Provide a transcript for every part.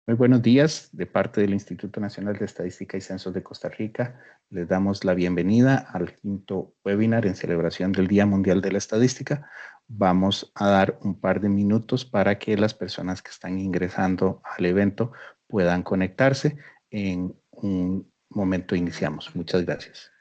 Muy buenos días. De parte del Instituto Nacional de Estadística y Censos de Costa Rica, les damos la bienvenida al quinto webinar en celebración del Día Mundial de la Estadística. Vamos a dar un par de minutos para que las personas que están ingresando al evento puedan conectarse. En un momento iniciamos. Muchas gracias.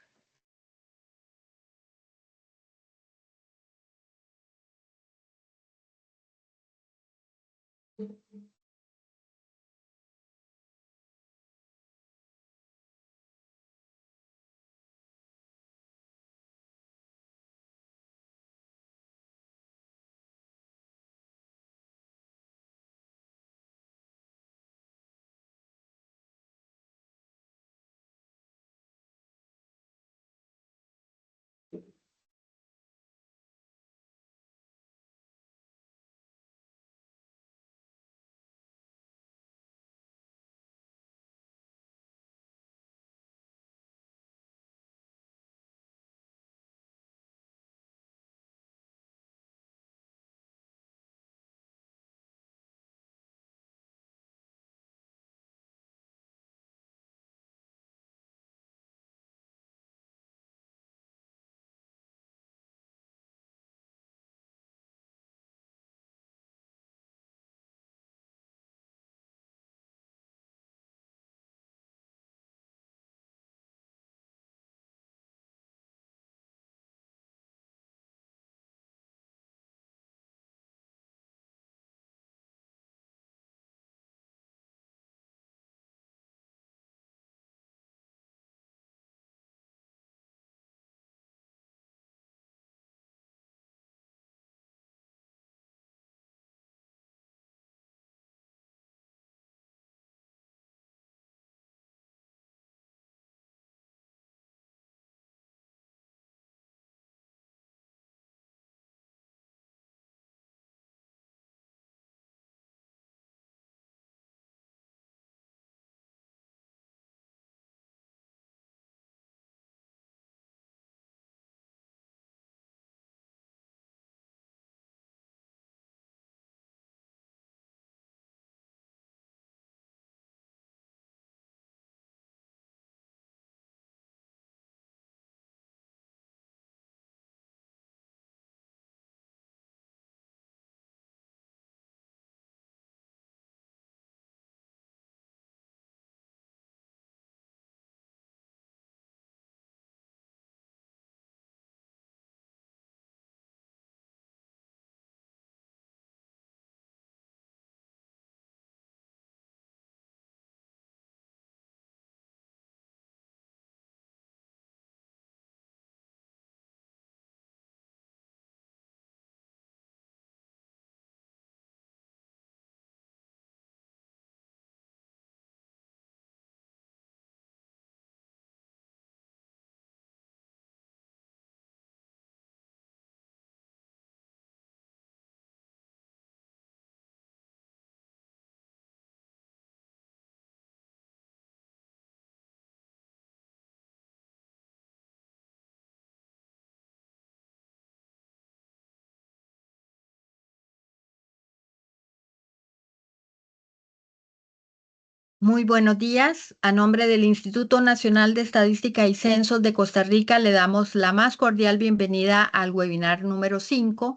Muy buenos días. A nombre del Instituto Nacional de Estadística y Censos de Costa Rica, le damos la más cordial bienvenida al webinar número 5,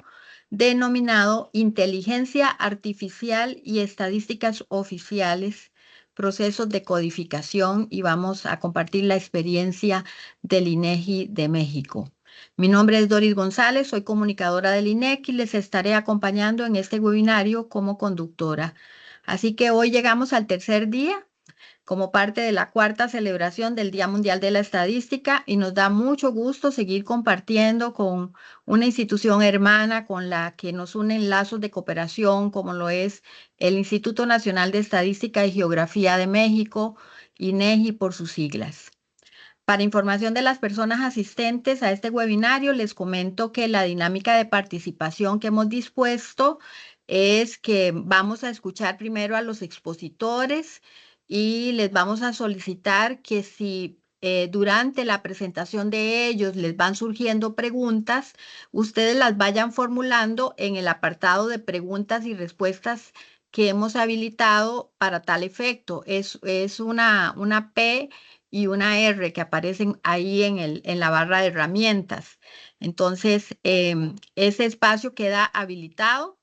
denominado Inteligencia Artificial y Estadísticas Oficiales, Procesos de Codificación, y vamos a compartir la experiencia del INEGI de México. Mi nombre es Doris González, soy comunicadora del INEC y les estaré acompañando en este webinario como conductora. Así que hoy llegamos al tercer día como parte de la cuarta celebración del Día Mundial de la Estadística y nos da mucho gusto seguir compartiendo con una institución hermana con la que nos unen lazos de cooperación como lo es el Instituto Nacional de Estadística y Geografía de México, INEGI por sus siglas. Para información de las personas asistentes a este webinario, les comento que la dinámica de participación que hemos dispuesto es que vamos a escuchar primero a los expositores y les vamos a solicitar que si durante la presentación de ellos les van surgiendo preguntas, ustedes las vayan formulando en el apartado de preguntas y respuestas que hemos habilitado para tal efecto. Es una P y una R que aparecen ahí en la barra de herramientas. Entonces, ese espacio queda habilitado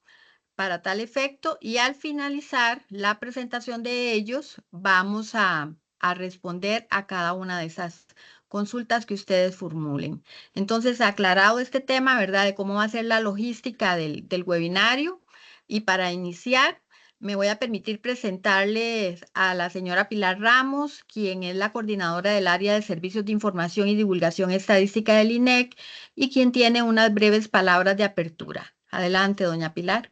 para tal efecto y al finalizar la presentación de ellos vamos a responder a cada una de esas consultas que ustedes formulen. Entonces, aclarado este tema, ¿verdad? De cómo va a ser la logística del webinario y para iniciar, me voy a permitir presentarles a la señora Pilar Ramos, quien es la coordinadora del área de servicios de información y divulgación estadística del INEC y quien tiene unas breves palabras de apertura. Adelante, doña Pilar.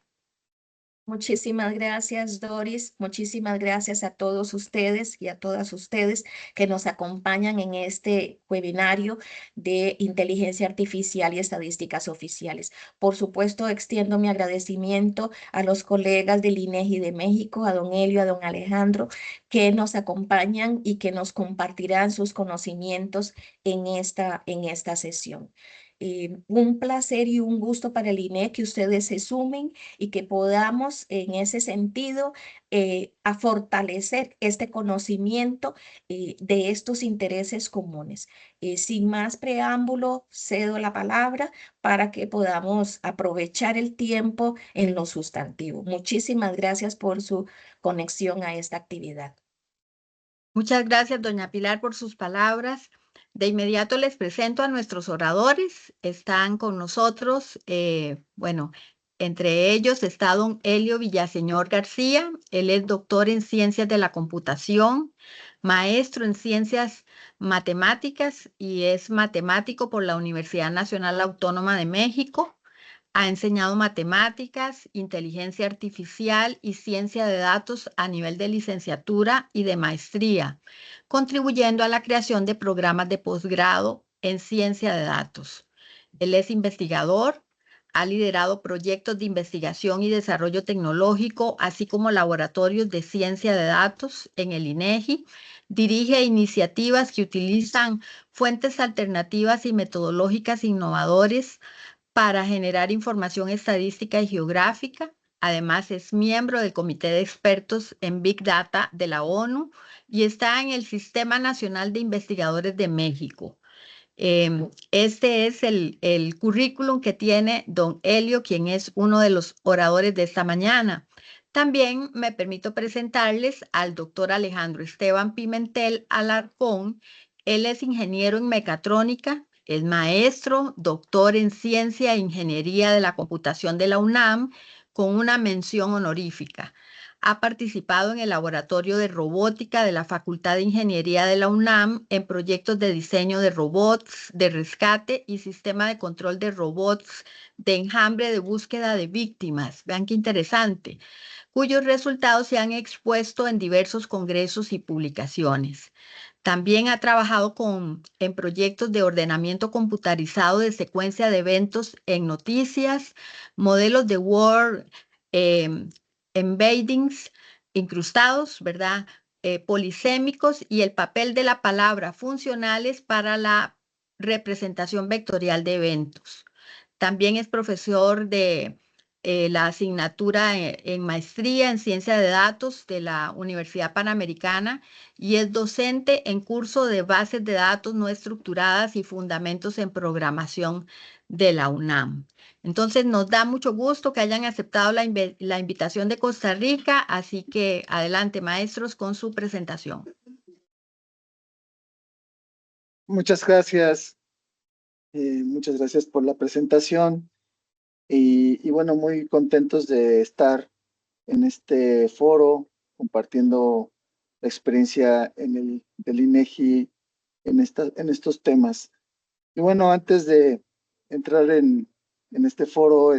Muchísimas gracias, Doris. Muchísimas gracias a todos ustedes y a todas ustedes que nos acompañan en este webinario de inteligencia artificial y estadísticas oficiales. Por supuesto, extiendo mi agradecimiento a los colegas del INEGI de México, a don Helio, a don Alejandro, que nos acompañan y que nos compartirán sus conocimientos en esta sesión. Un placer y un gusto para el INEC que ustedes se sumen y que podamos en ese sentido a fortalecer este conocimiento de estos intereses comunes. Sin más preámbulo, cedo la palabra para que podamos aprovechar el tiempo en lo sustantivo. Muchísimas gracias por su conexión a esta actividad. Muchas gracias, doña Pilar, por sus palabras. De inmediato les presento a nuestros oradores. Están con nosotros, bueno, entre ellos está don Helio Villaseñor García. Él es doctor en ciencias de la computación, maestro en ciencias matemáticas y es matemático por la Universidad Nacional Autónoma de México. Ha enseñado matemáticas, inteligencia artificial y ciencia de datos a nivel de licenciatura y de maestría, contribuyendo a la creación de programas de posgrado en ciencia de datos. Él es investigador, ha liderado proyectos de investigación y desarrollo tecnológico, así como laboratorios de ciencia de datos en el INEGI. Dirige iniciativas que utilizan fuentes alternativas y metodológicas innovadores para generar información estadística y geográfica. Además, es miembro del Comité de Expertos en Big Data de la ONU y está en el Sistema Nacional de Investigadores de México. Este es el currículum que tiene don Helio, quien es uno de los oradores de esta mañana. También me permito presentarles al doctor Alejandro Esteban Pimentel Alarcón. Él es ingeniero en mecatrónica, es maestro, doctor en ciencia e ingeniería de la computación de la UNAM con una mención honorífica. Ha participado en el Laboratorio de Robótica de la Facultad de Ingeniería de la UNAM en proyectos de diseño de robots, de rescate y sistema de control de robots de enjambre de búsqueda de víctimas. Vean qué interesante, cuyos resultados se han expuesto en diversos congresos y publicaciones. También ha trabajado en proyectos de ordenamiento computarizado de secuencia de eventos en noticias, modelos de word embeddings incrustados, ¿verdad? Polisémicos y el papel de la palabra funcionales para la representación vectorial de eventos. También es profesor de la asignatura en maestría en ciencia de datos de la Universidad Panamericana y es docente en curso de bases de datos no estructuradas y fundamentos en programación de la UNAM. Entonces, nos da mucho gusto que hayan aceptado la invitación de Costa Rica, así que adelante, maestros, con su presentación. Muchas gracias por la presentación y bueno, muy contentos de estar en este foro compartiendo la experiencia del INEGI en estos temas. Y bueno, antes de entrar en este foro,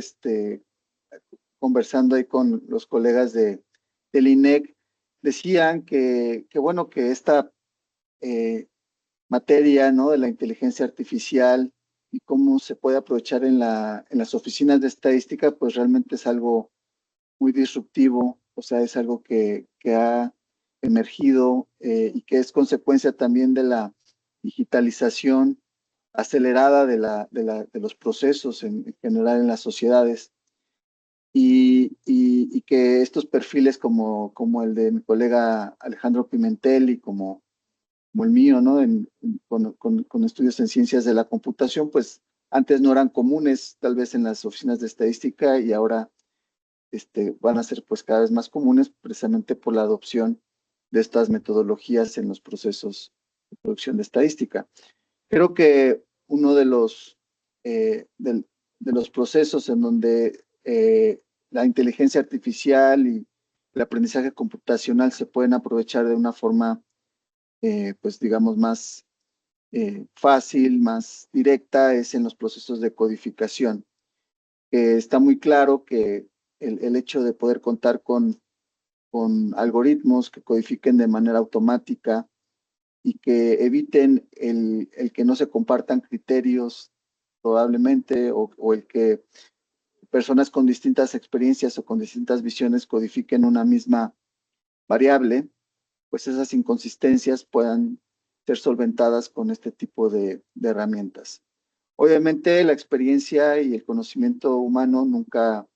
conversando ahí con los colegas del INEC, decían que bueno, que esta materia, ¿no?, de la inteligencia artificial y cómo se puede aprovechar en las oficinas de estadística, pues realmente es algo muy disruptivo, o sea, es algo que ha emergido y que es consecuencia también de la digitalización acelerada de los procesos en general en las sociedades. y que estos perfiles como el de mi colega Alejandro Pimentel y como el mío, ¿no? Con estudios en ciencias de la computación, pues antes no eran comunes tal vez en las oficinas de estadística y ahora van a ser pues cada vez más comunes precisamente por la adopción de estas metodologías en los procesos de producción de estadística. Creo que uno de los procesos en donde la inteligencia artificial y el aprendizaje computacional se pueden aprovechar de una forma, pues digamos, más fácil, más directa, es en los procesos de codificación. Está muy claro que el hecho de poder contar con algoritmos que codifiquen de manera automática y que eviten el que no se compartan criterios probablemente o el que personas con distintas experiencias o con distintas visiones codifiquen una misma variable, pues esas inconsistencias puedan ser solventadas con este tipo de herramientas. Obviamente la experiencia y el conocimiento humano nunca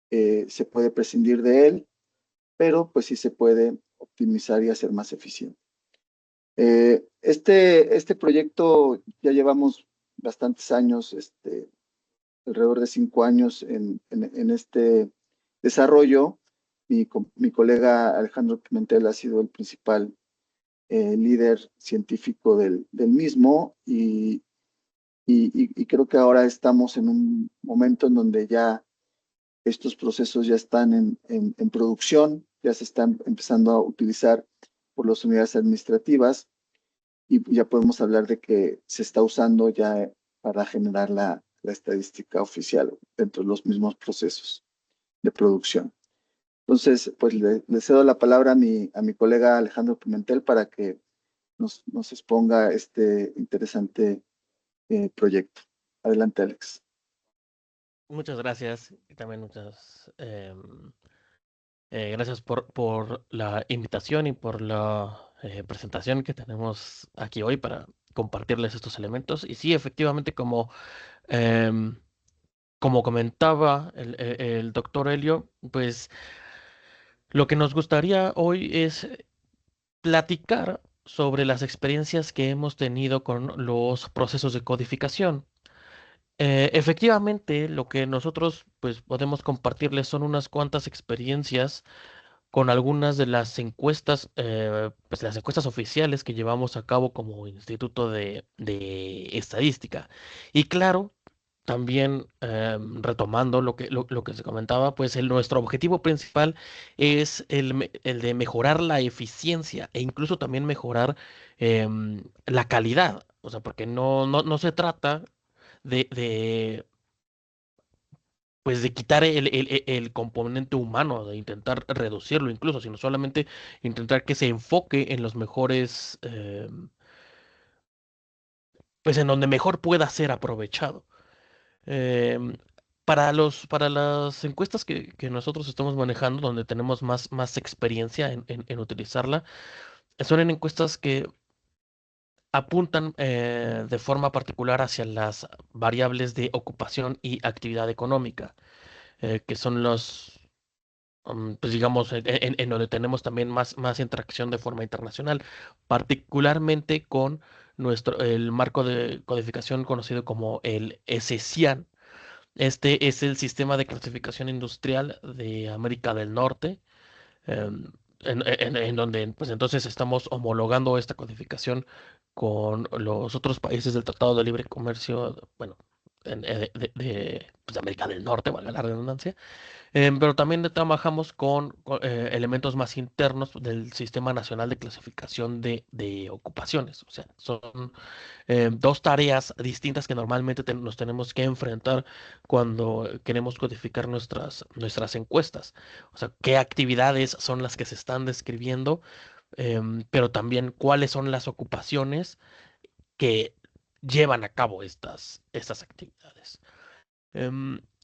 se puede prescindir de él, pero pues sí se puede optimizar y hacer más eficiente. Este proyecto ya llevamos bastantes años, alrededor de 5 años en este desarrollo. Mi colega Alejandro Pimentel ha sido el principal líder científico del mismo y creo que ahora estamos en un momento en donde ya estos procesos ya están en producción, ya se están empezando a utilizar por las unidades administrativas y ya podemos hablar de que se está usando ya para generar la estadística oficial dentro de los mismos procesos de producción. Entonces, pues le cedo la palabra a mi colega Alejandro Pimentel para que nos exponga este interesante proyecto. Adelante, Alex. Muchas gracias y también muchas gracias por la invitación y por la presentación que tenemos aquí hoy para compartirles estos elementos. Y sí, efectivamente, em, como comentaba el doctor Helio, pues lo que nos gustaría hoy es platicar sobre las experiencias que hemos tenido con los procesos de codificación. Efectivamente, lo que nosotros pues podemos compartirles son unas cuantas experiencias con algunas de las encuestas, pues las encuestas oficiales que llevamos a cabo como Instituto de Estadística. Y claro, también retomando lo que se comentaba, pues nuestro objetivo principal es el de mejorar la eficiencia e incluso también mejorar la calidad. O sea, porque no se trata de pues de quitar el componente humano, de intentar reducirlo incluso, sino solamente intentar que se enfoque en los mejores, pues en donde mejor pueda ser aprovechado. Em, para las encuestas que nosotros estamos manejando, donde tenemos más experiencia en utilizarla, son en encuestas que apuntan de forma particular hacia las variables de ocupación y actividad económica, que son pues digamos, en donde tenemos también más interacción de forma internacional, particularmente con el marco de codificación conocido como el SCIAN. Este es el sistema de clasificación industrial de América del Norte, em, en donde pues entonces estamos homologando esta codificación con los otros países del Tratado de Libre Comercio, bueno, pues, de América del Norte, valga la redundancia. Pero también trabajamos con elementos más internos del Sistema Nacional de Clasificación de Ocupaciones. O sea, son dos tareas distintas que normalmente nos tenemos que enfrentar cuando queremos codificar nuestras encuestas. O sea, qué actividades son las que se están describiendo, pero también cuáles son las ocupaciones que llevan a cabo estas actividades.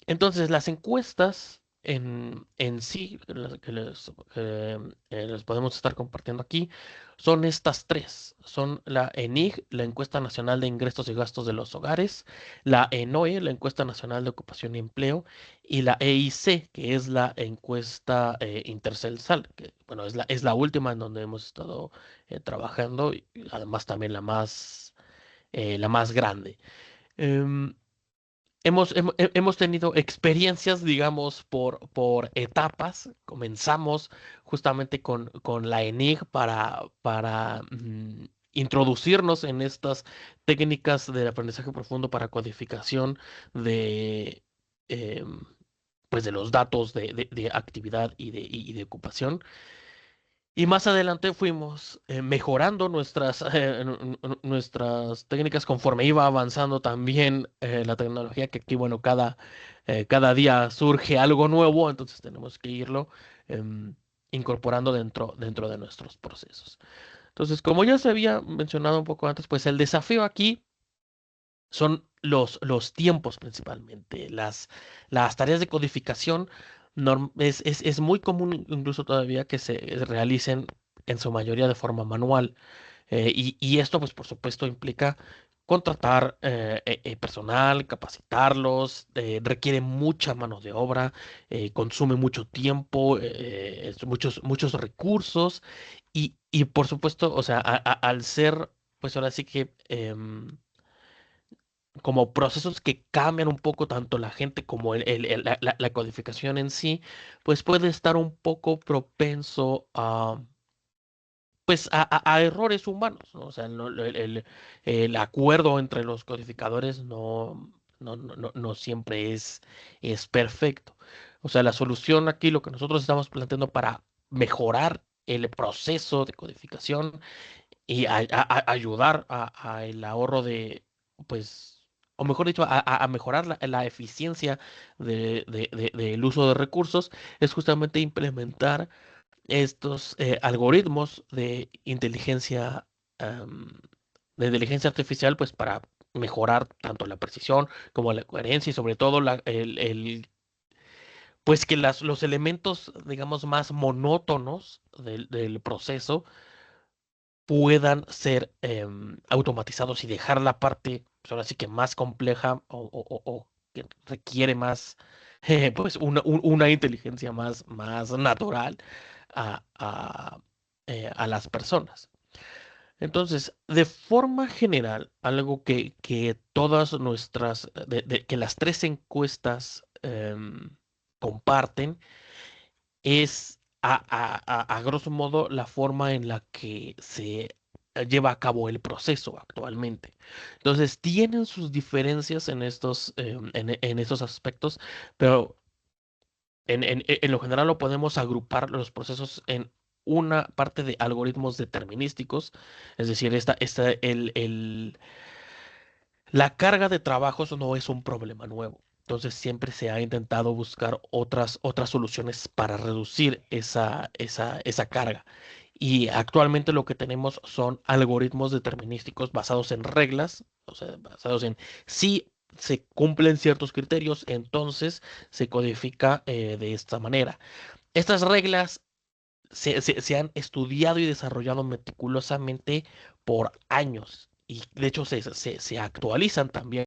Entonces, las encuestas en sí, que les podemos estar compartiendo aquí, son estas tres. Son la ENIG, la Encuesta Nacional de Ingresos y Gastos de los Hogares, la ENOE, la Encuesta Nacional de Ocupación y Empleo, y la EIC, que es la encuesta intercensal, que bueno, es la última en donde hemos estado trabajando, y además también la más grande. Em, hemos tenido experiencias, digamos, por etapas. Comenzamos justamente con la ENIG para introducirnos en estas técnicas del aprendizaje profundo para codificación de, em, pues de los datos de actividad y de ocupación. Y más adelante fuimos mejorando nuestras técnicas conforme iba avanzando también la tecnología, que aquí, bueno, cada día surge algo nuevo, entonces tenemos que irlo em, incorporando dentro de nuestros procesos. Entonces, como ya se había mencionado un poco antes, pues el desafío aquí son los tiempos principalmente. Las tareas de codificación es muy común incluso todavía que se realicen en su mayoría de forma manual. Y esto, pues por supuesto, implica contratar personal, capacitarlos, requiere mucha mano de obra, consume mucho tiempo, muchos recursos y por supuesto, o sea, al ser, pues ahora sí que como procesos que cambian un poco tanto la gente como la codificación en sí, pues puede estar un poco propenso a, pues a errores humanos, ¿no? O sea, el acuerdo entre los codificadores no siempre es perfecto. O sea, la solución aquí, lo que nosotros estamos planteando para mejorar el proceso de codificación y ayudar a el ahorro de, pues, o mejor dicho, a mejorar la eficiencia del uso de recursos, es justamente implementar estos algoritmos am, de inteligencia artificial, pues, para mejorar tanto la precisión como la coherencia y sobre todo pues que los elementos, digamos, más monótonos del proceso puedan ser automatizados y dejar la parte, pues ahora sí que más compleja o que requiere más, pues una inteligencia más natural a las personas. Entonces, de forma general, algo que todas que las tres encuestas comparten es a grosso modo la forma en la que se lleva a cabo el proceso actualmente. Entonces, tienen sus diferencias en estos aspectos, pero en lo general lo podemos agrupar los procesos en una parte de algoritmos determinísticos, es decir, la carga de trabajos no es un problema nuevo. Entonces siempre se ha intentado buscar otras soluciones para reducir esa carga. Y actualmente lo que tenemos son algoritmos determinísticos basados en reglas, o sea, basados en si se cumplen ciertos criterios, entonces se codifica de esta manera. Estas reglas se han estudiado y desarrollado meticulosamente por años y de hecho se actualizan también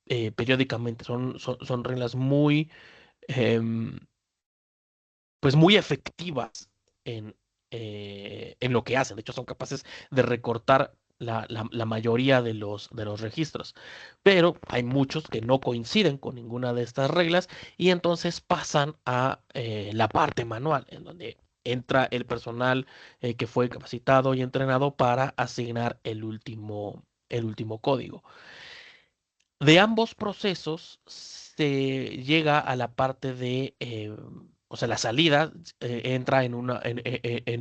eh, periódicamente. Son reglas em, pues muy efectivas en lo que hacen. De hecho, son capaces de recortar la mayoría de los registros. Pero hay muchos que no coinciden con ninguna de estas reglas y entonces pasan a la parte manual, en donde entra el personal que fue capacitado y entrenado para asignar el último código. De ambos procesos se llega a la parte o sea, la salida entra en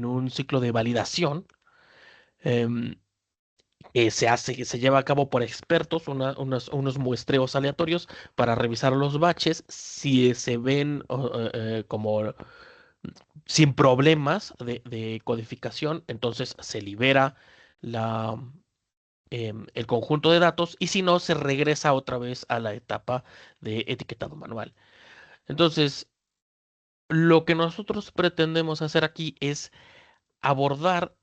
un ciclo de validación em, que se lleva a cabo por expertos, unos muestreos aleatorios para revisar los baches. Si se ven como sin problemas de codificación, entonces se libera la el conjunto de datos y si no, se regresa otra vez a la etapa de etiquetado manual. Entonces, lo que nosotros pretendemos hacer aquí es abordar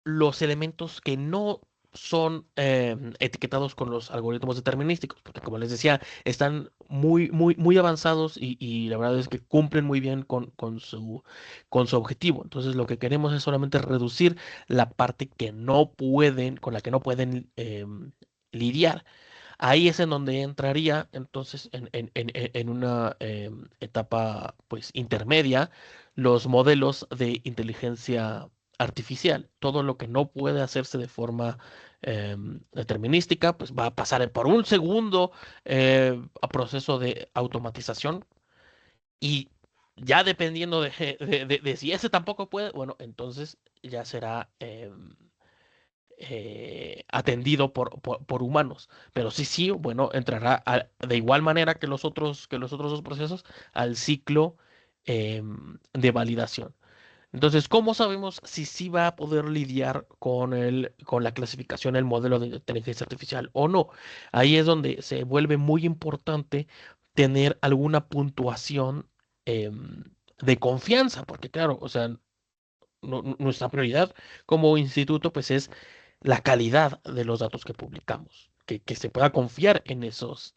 los elementos que no son etiquetados con los algoritmos determinísticos, porque como les decía, están muy avanzados y la verdad es que cumplen muy bien con su objetivo. Entonces lo que queremos es solamente reducir la parte que no pueden, con la que no pueden lidiar. Ahí es en donde entraría entonces en una etapa pues intermedia los modelos de inteligencia artificial. Todo lo que no puede hacerse de forma determinística pues va a pasar por un segundo a proceso de automatización y ya dependiendo de si ese tampoco puede, bueno, entonces ya será atendido por humanos. Pero sí, bueno, entrará de igual manera que los otros dos procesos al ciclo de validación. Entonces, ¿cómo sabemos si sí va a poder lidiar con la clasificación, el modelo de inteligencia artificial o no? Ahí es donde se vuelve muy importante tener alguna puntuación de confianza, porque claro, o sea, nuestra prioridad como instituto pues es la calidad de los datos que publicamos, que se pueda confiar en esos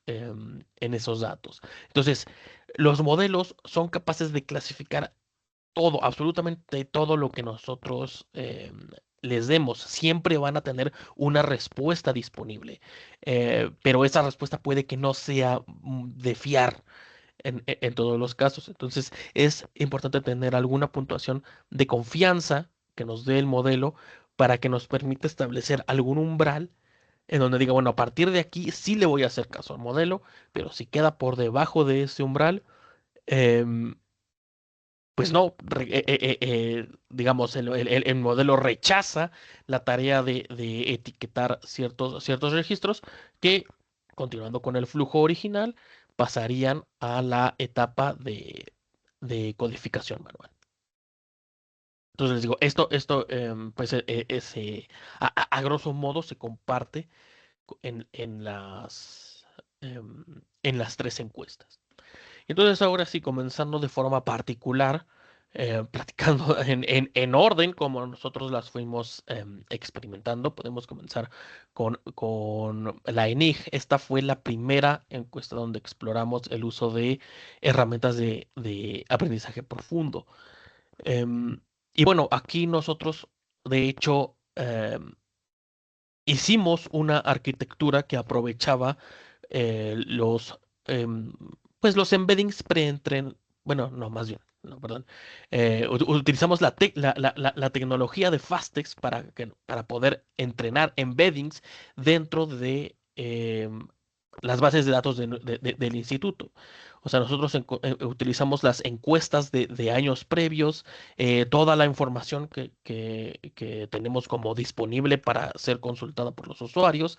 datos. Entonces, los modelos son capaces de clasificar todo, absolutamente todo lo que nosotros les demos. Siempre van a tener una respuesta disponible, pero esa respuesta puede que no sea de fiar en todos los casos. Entonces, es importante tener alguna puntuación de confianza que nos dé el modelo para que nos permita establecer algún umbral en donde diga, bueno, a partir de aquí sí le voy a hacer caso al modelo, pero si queda por debajo de ese umbral, em, pues no, digamos, el modelo rechaza la tarea de etiquetar ciertos registros que, continuando con el flujo original, pasarían a la etapa de codificación manual. Entonces les digo, pues a grosso modo se comparte en las tres encuestas. Entonces ahora sí, comenzando de forma particular, platicando en orden como nosotros las fuimos experimentando, podemos comenzar con la ENIG. Esta fue la primera encuesta donde exploramos el uso de herramientas de aprendizaje profundo. Em, y bueno, aquí nosotros, de hecho, hicimos una arquitectura que aprovechaba em, pues los embeddings bueno, no, más bien, no, perdón. Utilizamos la tecnología de Fastex para poder entrenar embeddings dentro de las bases de datos del instituto. O sea, nosotros utilizamos las encuestas de años previos, toda la información que tenemos como disponible para ser consultada por los usuarios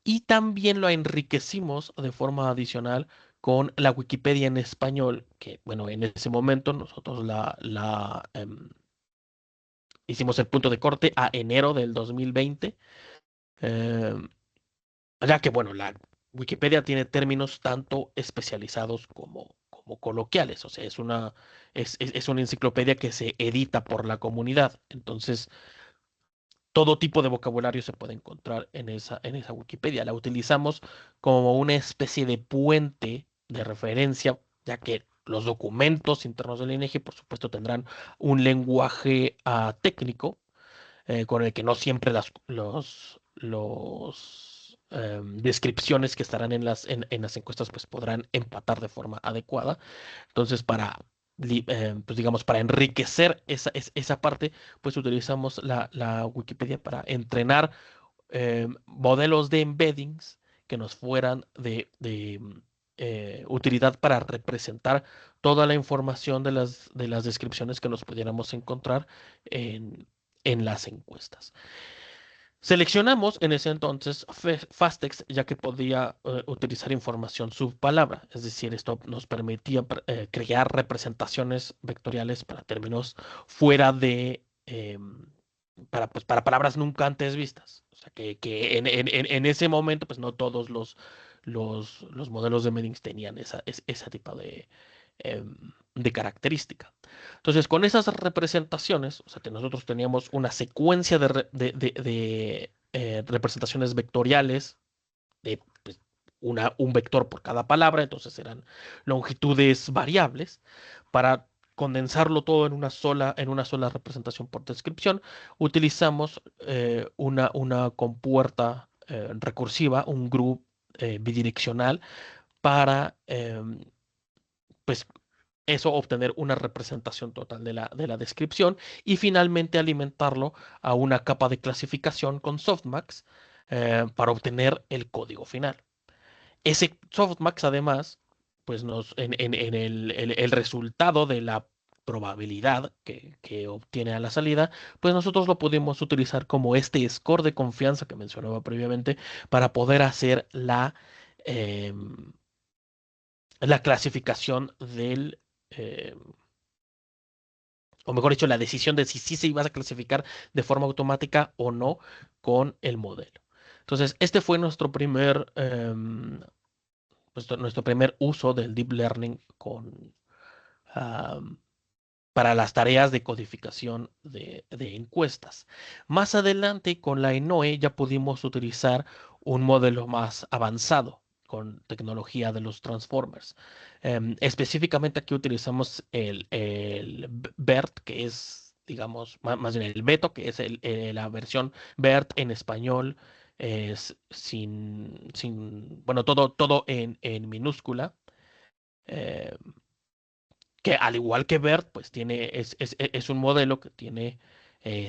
y también lo enriquecimos de forma adicional con la Wikipedia en español, que bueno, en ese momento nosotros hicimos el punto de corte a enero del 2020, em, ya que bueno, la Wikipedia tiene términos tanto especializados como coloquiales, o sea, es una enciclopedia que se edita por la comunidad, entonces todo tipo de vocabulario se puede encontrar en esa Wikipedia. La utilizamos como una especie de puente de referencia, ya que los documentos internos del INEGI, por supuesto, tendrán un lenguaje técnico con el que no siempre los descripciones que estarán en las encuestas pues podrán empatar de forma adecuada. Entonces, pues digamos, para enriquecer esa parte, pues utilizamos la Wikipedia para entrenar modelos de embeddings que nos fueran de utilidad para representar toda la información de las descripciones que nos pudiéramos encontrar en las encuestas. Seleccionamos en ese entonces Fastex, ya que podía utilizar información subpalabra, es decir, esto nos permitía crear representaciones vectoriales para términos fuera pues, para palabras nunca antes vistas. O sea, que en ese momento, pues no todos los modelos de Meddings tenían ese tipo de característica. Entonces, con esas representaciones, o sea, que nosotros teníamos una secuencia de representaciones vectoriales de pues, un vector por cada palabra, entonces eran longitudes variables, para condensarlo todo en una sola representación por descripción, utilizamos una compuerta recursiva, un group bidireccional, para pues eso obtener una representación total de la descripción y finalmente alimentarlo a una capa de clasificación con softmax para obtener el código final. Ese softmax además, pues en el resultado de la probabilidad que obtiene a la salida, pues nosotros lo pudimos utilizar como este score de confianza que mencionaba previamente para poder hacer em, la clasificación eh, o mejor dicho, la decisión de si sí se iba a clasificar de forma automática o no con el modelo. Entonces, este fue nuestro primer uso del deep learning um, para las tareas de codificación de encuestas. Más adelante, con la ENOE, ya pudimos utilizar un modelo más avanzado con tecnología de los transformers. Específicamente aquí utilizamos el BERT, que es, digamos, más bien el Beto, que es la versión BERT en español, es bueno, todo en minúscula. Eh, que al igual que BERT, pues es un modelo que tiene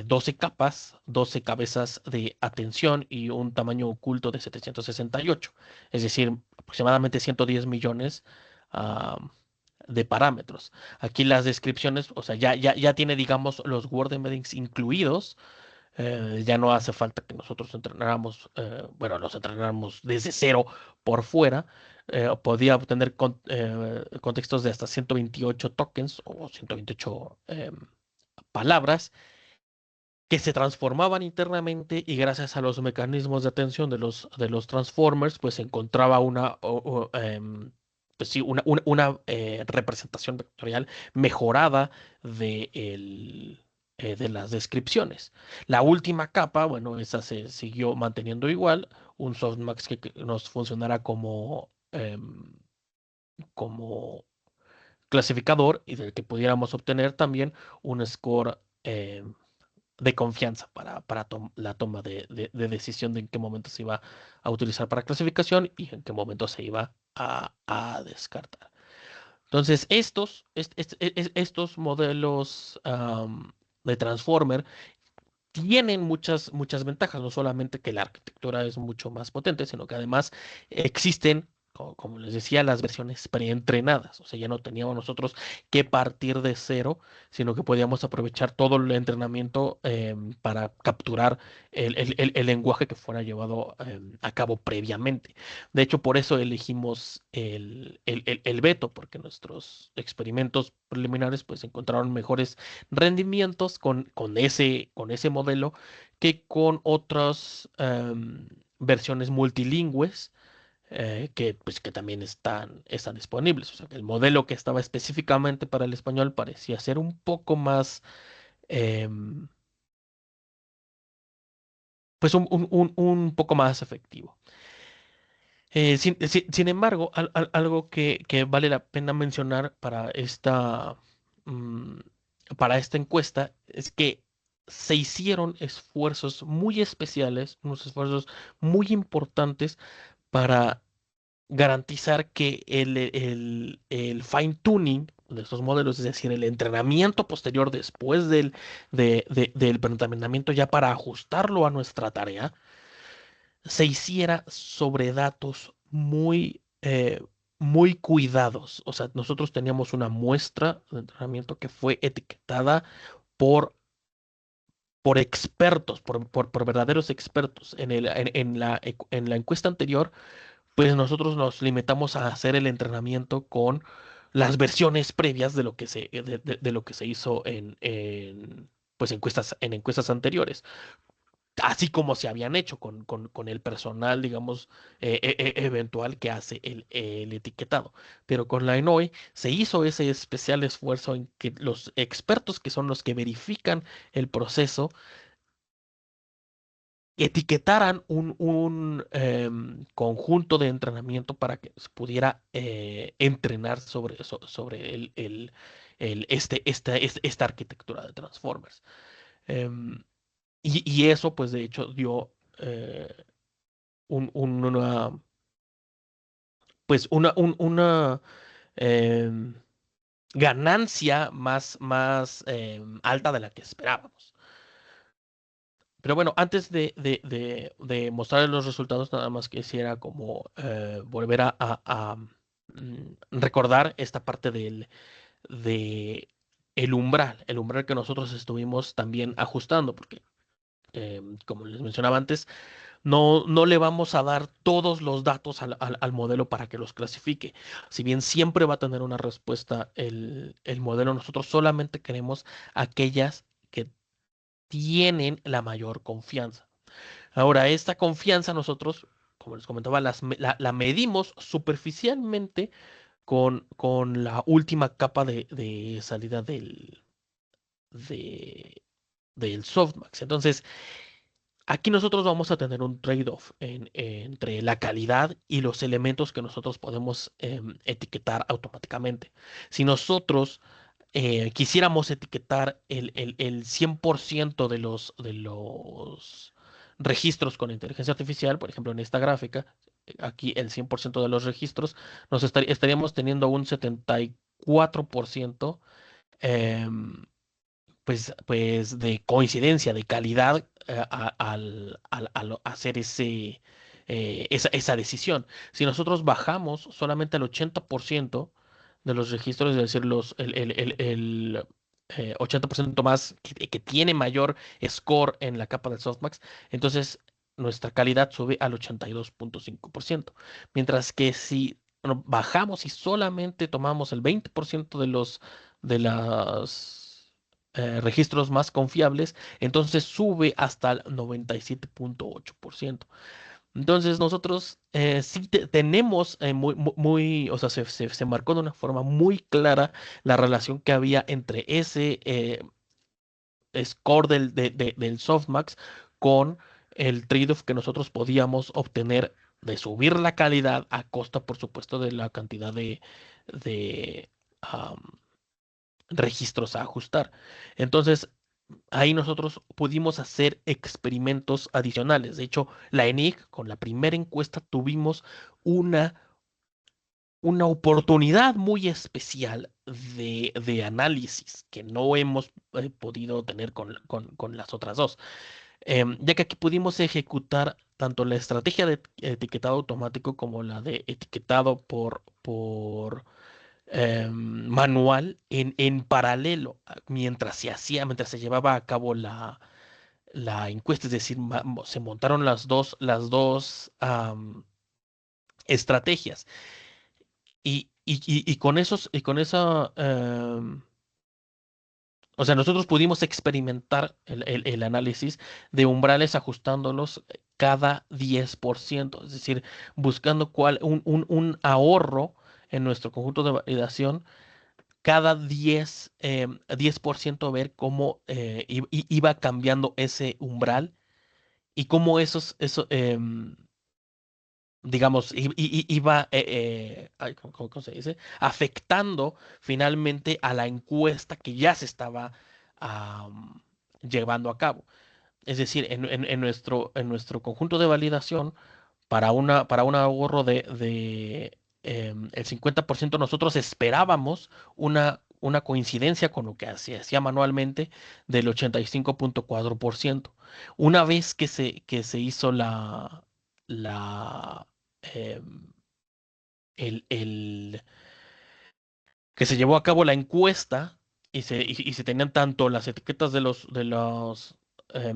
12 capas, 12 cabezas de atención y un tamaño oculto de 768, es decir, aproximadamente 110 millones ah, de parámetros. Aquí las descripciones, o sea, ya tiene, digamos, los word embeddings incluidos. Ya no hace falta que nosotros entrenáramos, bueno, los entrenáramos desde cero por fuera. Podía obtener contextos de hasta 128 tokens o 128 palabras que se transformaban internamente y gracias a los mecanismos de atención de los transformers, pues se encontraba pues sí, una representación vectorial mejorada de, de las descripciones. La última capa, bueno, esa se siguió manteniendo igual, un softmax que nos funcionara como clasificador y del que pudiéramos obtener también un score de confianza para la toma de decisión de en qué momento se iba a utilizar para clasificación y en qué momento se iba a descartar. Entonces, estos modelos de Transformer tienen muchas ventajas, no solamente que la arquitectura es mucho más potente, sino que además existen, como les decía, las versiones preentrenadas. O sea, ya no teníamos nosotros que partir de cero, sino que podíamos aprovechar todo el entrenamiento para capturar el lenguaje que fuera llevado a cabo previamente. De hecho, por eso elegimos el Beto, porque nuestros experimentos preliminares pues encontraron mejores rendimientos con ese modelo que con otras versiones multilingües pues, que también están disponibles. O sea, que el modelo que estaba específicamente para el español parecía ser un poco más, em, pues un poco más efectivo. Sin embargo, algo que vale la pena mencionar mm, para esta encuesta es que se hicieron esfuerzos muy especiales, unos esfuerzos muy importantes para garantizar que el fine tuning de estos modelos, es decir, el entrenamiento posterior después del entrenamiento ya para ajustarlo a nuestra tarea, se hiciera sobre datos muy cuidados. O sea, nosotros teníamos una muestra de entrenamiento que fue etiquetada por, por expertos, por verdaderos expertos. En la encuesta anterior, pues nosotros nos limitamos a hacer el entrenamiento con las versiones previas de lo que se hizo pues en encuestas anteriores. así como se habían hecho con el personal, digamos, eventual que hace el etiquetado. Pero con la ENOE se hizo ese especial esfuerzo en que los expertos, que son los que verifican el proceso, etiquetaran un conjunto de entrenamiento para que se pudiera entrenar sobre esta arquitectura de Transformers. Em, y eso, pues, de hecho, dio una, pues, una em, ganancia más alta de la que esperábamos. Pero bueno, antes de mostrarles los resultados, nada más quisiera como volver recordar esta parte de el umbral que nosotros estuvimos también ajustando, porque como les mencionaba antes, no le vamos a dar todos los datos al modelo para que los clasifique. Si bien siempre va a tener una respuesta el modelo, nosotros solamente queremos aquellas que tienen la mayor confianza. Ahora, esta confianza nosotros, como les comentaba, la medimos superficialmente con la última capa de salida de- del softmax. Entonces, aquí nosotros vamos a tener un trade-off entre la calidad y los elementos que nosotros podemos etiquetar automáticamente. Si nosotros quisiéramos etiquetar el 100% de los registros con inteligencia artificial, por ejemplo, en esta gráfica, aquí el 100% de los registros, estaríamos teniendo un 74% em, pues de coincidencia, de calidad al hacer esa decisión. Si nosotros bajamos solamente al 80% de los registros, es decir, 80% más que tiene mayor score en la capa del softmax, entonces nuestra calidad sube al 82.5%. Mientras que si bajamos y solamente tomamos el 20% de las registros más confiables, entonces sube hasta el 97.8%. Entonces nosotros sí tenemos o sea, se marcó de una forma muy clara la relación que había entre ese score del softmax con el trade-off que nosotros podíamos obtener de subir la calidad a costa, por supuesto, de la cantidad de registros a ajustar. Entonces, ahí nosotros pudimos hacer experimentos adicionales. De hecho, la ENIC, con la primera encuesta, tuvimos una, una oportunidad muy especial de análisis que no hemos podido tener con las otras dos. Ya que aquí pudimos ejecutar tanto la estrategia de etiquetado automático como la de etiquetado por manual en paralelo mientras se llevaba a cabo la encuesta, es decir, se montaron las dos estrategias y con esa, o sea, nosotros pudimos experimentar el análisis de umbrales ajustándolos cada 10%, es decir, buscando un ahorro en nuestro conjunto de validación cada 10% ver cómo iba cambiando ese umbral y cómo digamos, iba, ay, ¿cómo se dice? Afectando finalmente a la encuesta que ya se estaba llevando a cabo. Es decir, en nuestro conjunto de validación, para un ahorro de el 50%, nosotros esperábamos una coincidencia con lo que se hacía manualmente del 85.4%. Una vez que se hizo la, em, el que se llevó a cabo la encuesta y se tenían tanto las etiquetas de los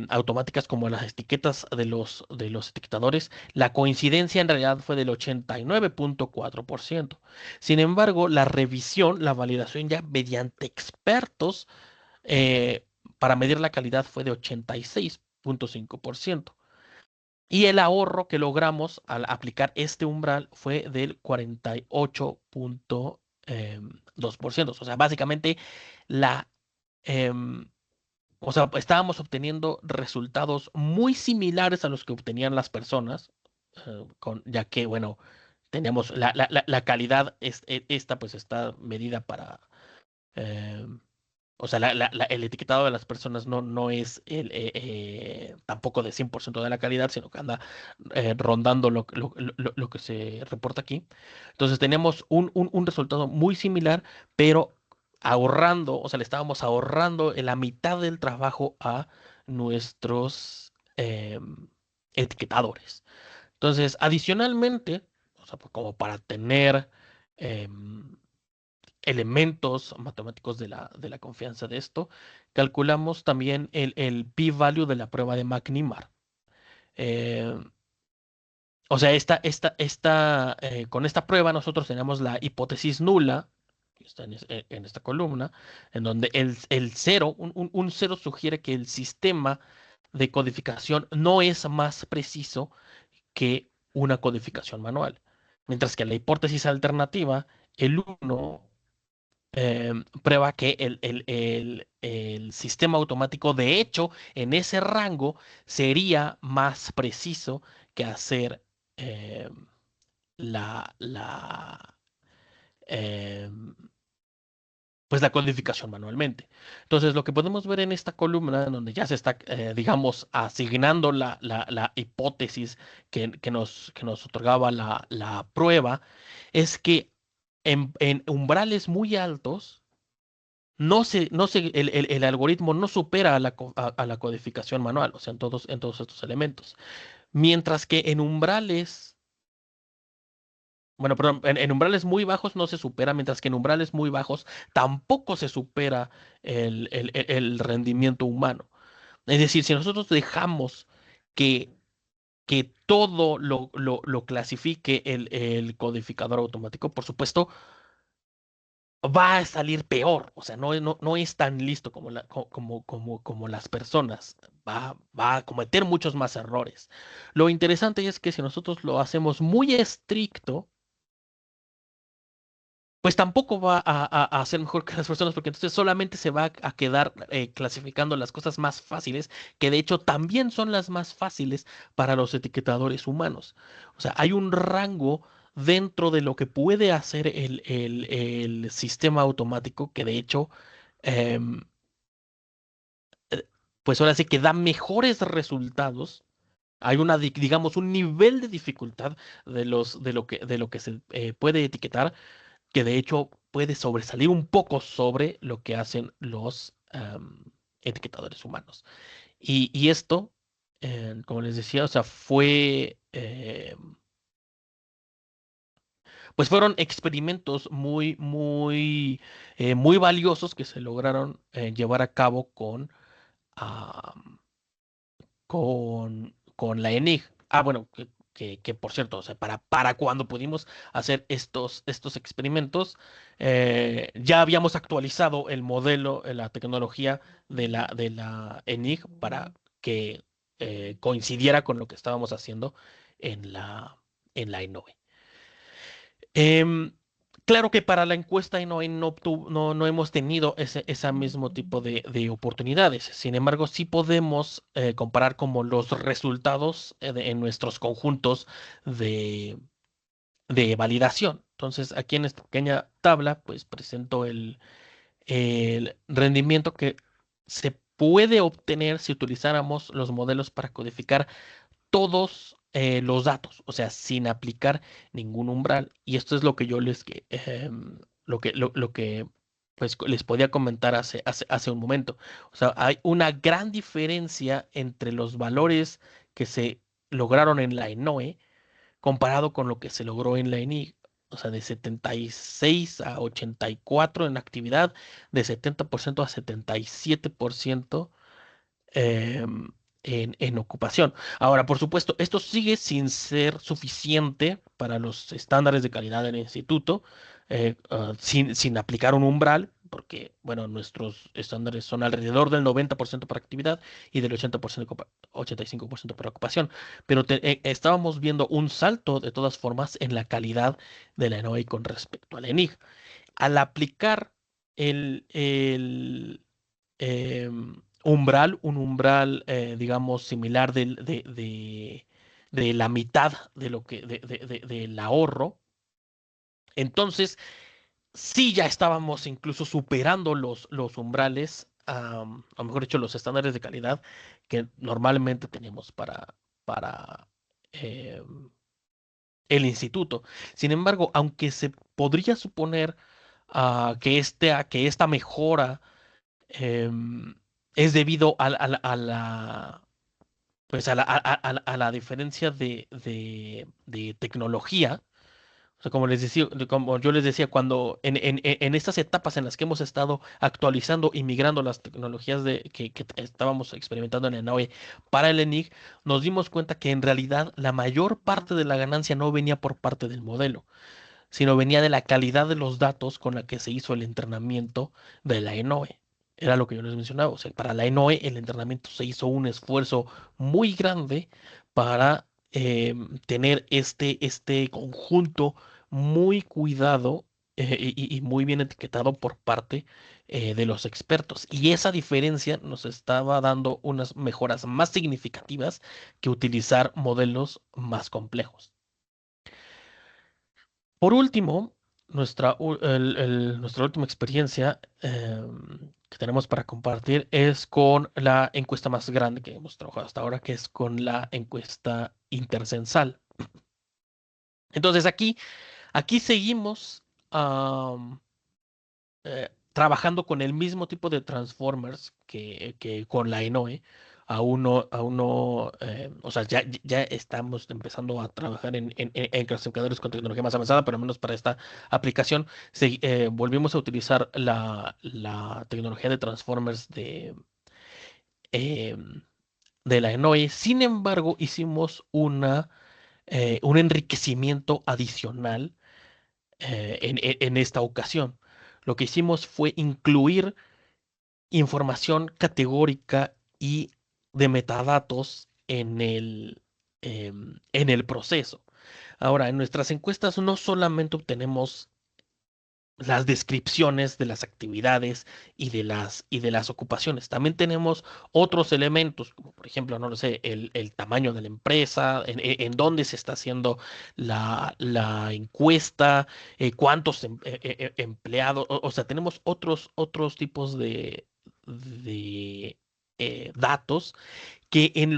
automáticas como las etiquetas de los etiquetadores, la coincidencia en realidad fue del 89.4%. Sin embargo, la validación ya mediante expertos para medir la calidad fue de 86%. 0.5%. Y el ahorro que logramos al aplicar este umbral fue del 48.2%. O sea, básicamente em, estábamos obteniendo resultados muy similares a los que obtenían las personas, ya que, bueno, teníamos la calidad, esta pues está medida para, em, o sea, el etiquetado de las personas no es tampoco de 100% de la calidad, sino que anda rondando lo que se reporta aquí. Entonces teníamos un resultado muy similar, pero ahorrando, o sea, le estábamos ahorrando en la mitad del trabajo a nuestros etiquetadores. Entonces, adicionalmente, o sea, pues, como para tener elementos matemáticos de la confianza de esto, calculamos también el p-value de la prueba de McNemar. Eh, o sea, con esta prueba nosotros tenemos la hipótesis nula, que está en esta columna, en donde el cero, un cero sugiere que el sistema de codificación no es más preciso que una codificación manual. Mientras que la hipótesis alternativa, el 1 prueba que el sistema automático, de hecho, en ese rango sería más preciso que hacer eh, la, la, em, pues la codificación manualmente. Entonces, lo que podemos ver en esta columna, en donde ya se está, digamos, asignando la hipótesis que nos otorgaba la prueba, es que en umbrales muy altos, el algoritmo no supera a la codificación manual, o sea, en todos estos elementos. Mientras que en umbrales, bueno, perdón, en umbrales muy bajos no se supera, mientras que en umbrales muy bajos tampoco se supera el rendimiento humano. Es decir, si nosotros dejamos que, que todo lo clasifique el codificador automático, por supuesto, va a salir peor. O sea, no es tan listo como las personas. Va a cometer muchos más errores. Lo interesante es que si nosotros lo hacemos muy estricto, pues tampoco va a ser mejor que las personas, porque entonces solamente se va a quedar clasificando las cosas más fáciles, que de hecho también son las más fáciles para los etiquetadores humanos. O sea, hay un rango dentro de lo que puede hacer el sistema automático, que de hecho, em, pues ahora sí que da mejores resultados. Hay digamos, un nivel de dificultad de lo que se puede etiquetar, que de hecho puede sobresalir un poco sobre lo que hacen los etiquetadores humanos. Y esto, como les decía, o sea, pues fueron experimentos muy valiosos que se lograron llevar a cabo am, con la ENIG. Ah, bueno, que por cierto, o sea, para cuando pudimos hacer estos experimentos, ya habíamos actualizado el modelo, la tecnología de la ENIG para que coincidiera con lo que estábamos haciendo en en la ENOVE. Em, claro que para la encuesta no hemos tenido ese mismo tipo de oportunidades. Sin embargo, sí podemos comparar como los resultados en nuestros conjuntos de, de validación. Entonces, aquí en esta pequeña tabla, pues presento el rendimiento que se puede obtener si utilizáramos los modelos para codificar todos los datos, o sea, sin aplicar ningún umbral. Y esto es lo que yo lo que pues les podía comentar hace un momento. O sea, hay una gran diferencia entre los valores que se lograron en la ENOE comparado con lo que se logró en la ENIG. O sea, de 76 a 84 en actividad, de 70% a 77% en ocupación. Ahora, por supuesto, esto sigue sin ser suficiente para los estándares de calidad del instituto, sin aplicar un umbral, porque, bueno, nuestros estándares son alrededor del 90% para actividad y del 85% para ocupación, pero estábamos viendo un salto de todas formas en la calidad de la ENOE con respecto al ENIG. Al aplicar el umbral, un umbral, digamos, similar de la mitad de lo que, del ahorro, entonces sí ya estábamos incluso superando los umbrales, o mejor dicho, los estándares de calidad que normalmente tenemos para el instituto. Sin embargo, aunque se podría suponer que esta mejora em, es debido pues a la diferencia de tecnología, o sea, como les decía, como yo les decía, cuando en estas etapas en las que hemos estado actualizando y migrando las tecnologías que estábamos experimentando en el NOE para el ENIG, nos dimos cuenta que en realidad la mayor parte de la ganancia no venía por parte del modelo, sino venía de la calidad de los datos con la que se hizo el entrenamiento de la ENOE. Era lo que yo les mencionaba. O sea, para la ENOE el entrenamiento se hizo un esfuerzo muy grande para tener este conjunto muy cuidado y muy bien etiquetado por parte de los expertos. Y esa diferencia nos estaba dando unas mejoras más significativas que utilizar modelos más complejos. Por último, nuestra última experiencia que tenemos para compartir es con la encuesta más grande que hemos trabajado hasta ahora, que es con la encuesta intercensal. Entonces aquí seguimos trabajando con el mismo tipo de transformers que con la ENOE. Aún no, o sea, ya estamos empezando a trabajar en clasificadores con tecnología más avanzada, pero al menos para esta aplicación volvimos a utilizar la tecnología de transformers em, de la ENOE. Sin embargo, hicimos un enriquecimiento adicional en esta ocasión. Lo que hicimos fue incluir información categórica y de metadatos en el proceso. Ahora, en nuestras encuestas no solamente obtenemos las descripciones de las actividades y de las ocupaciones. También tenemos otros elementos, como por ejemplo, no lo sé, el tamaño de la empresa, en dónde se está haciendo la encuesta, cuántos empleados, o sea, tenemos otros tipos de datos que en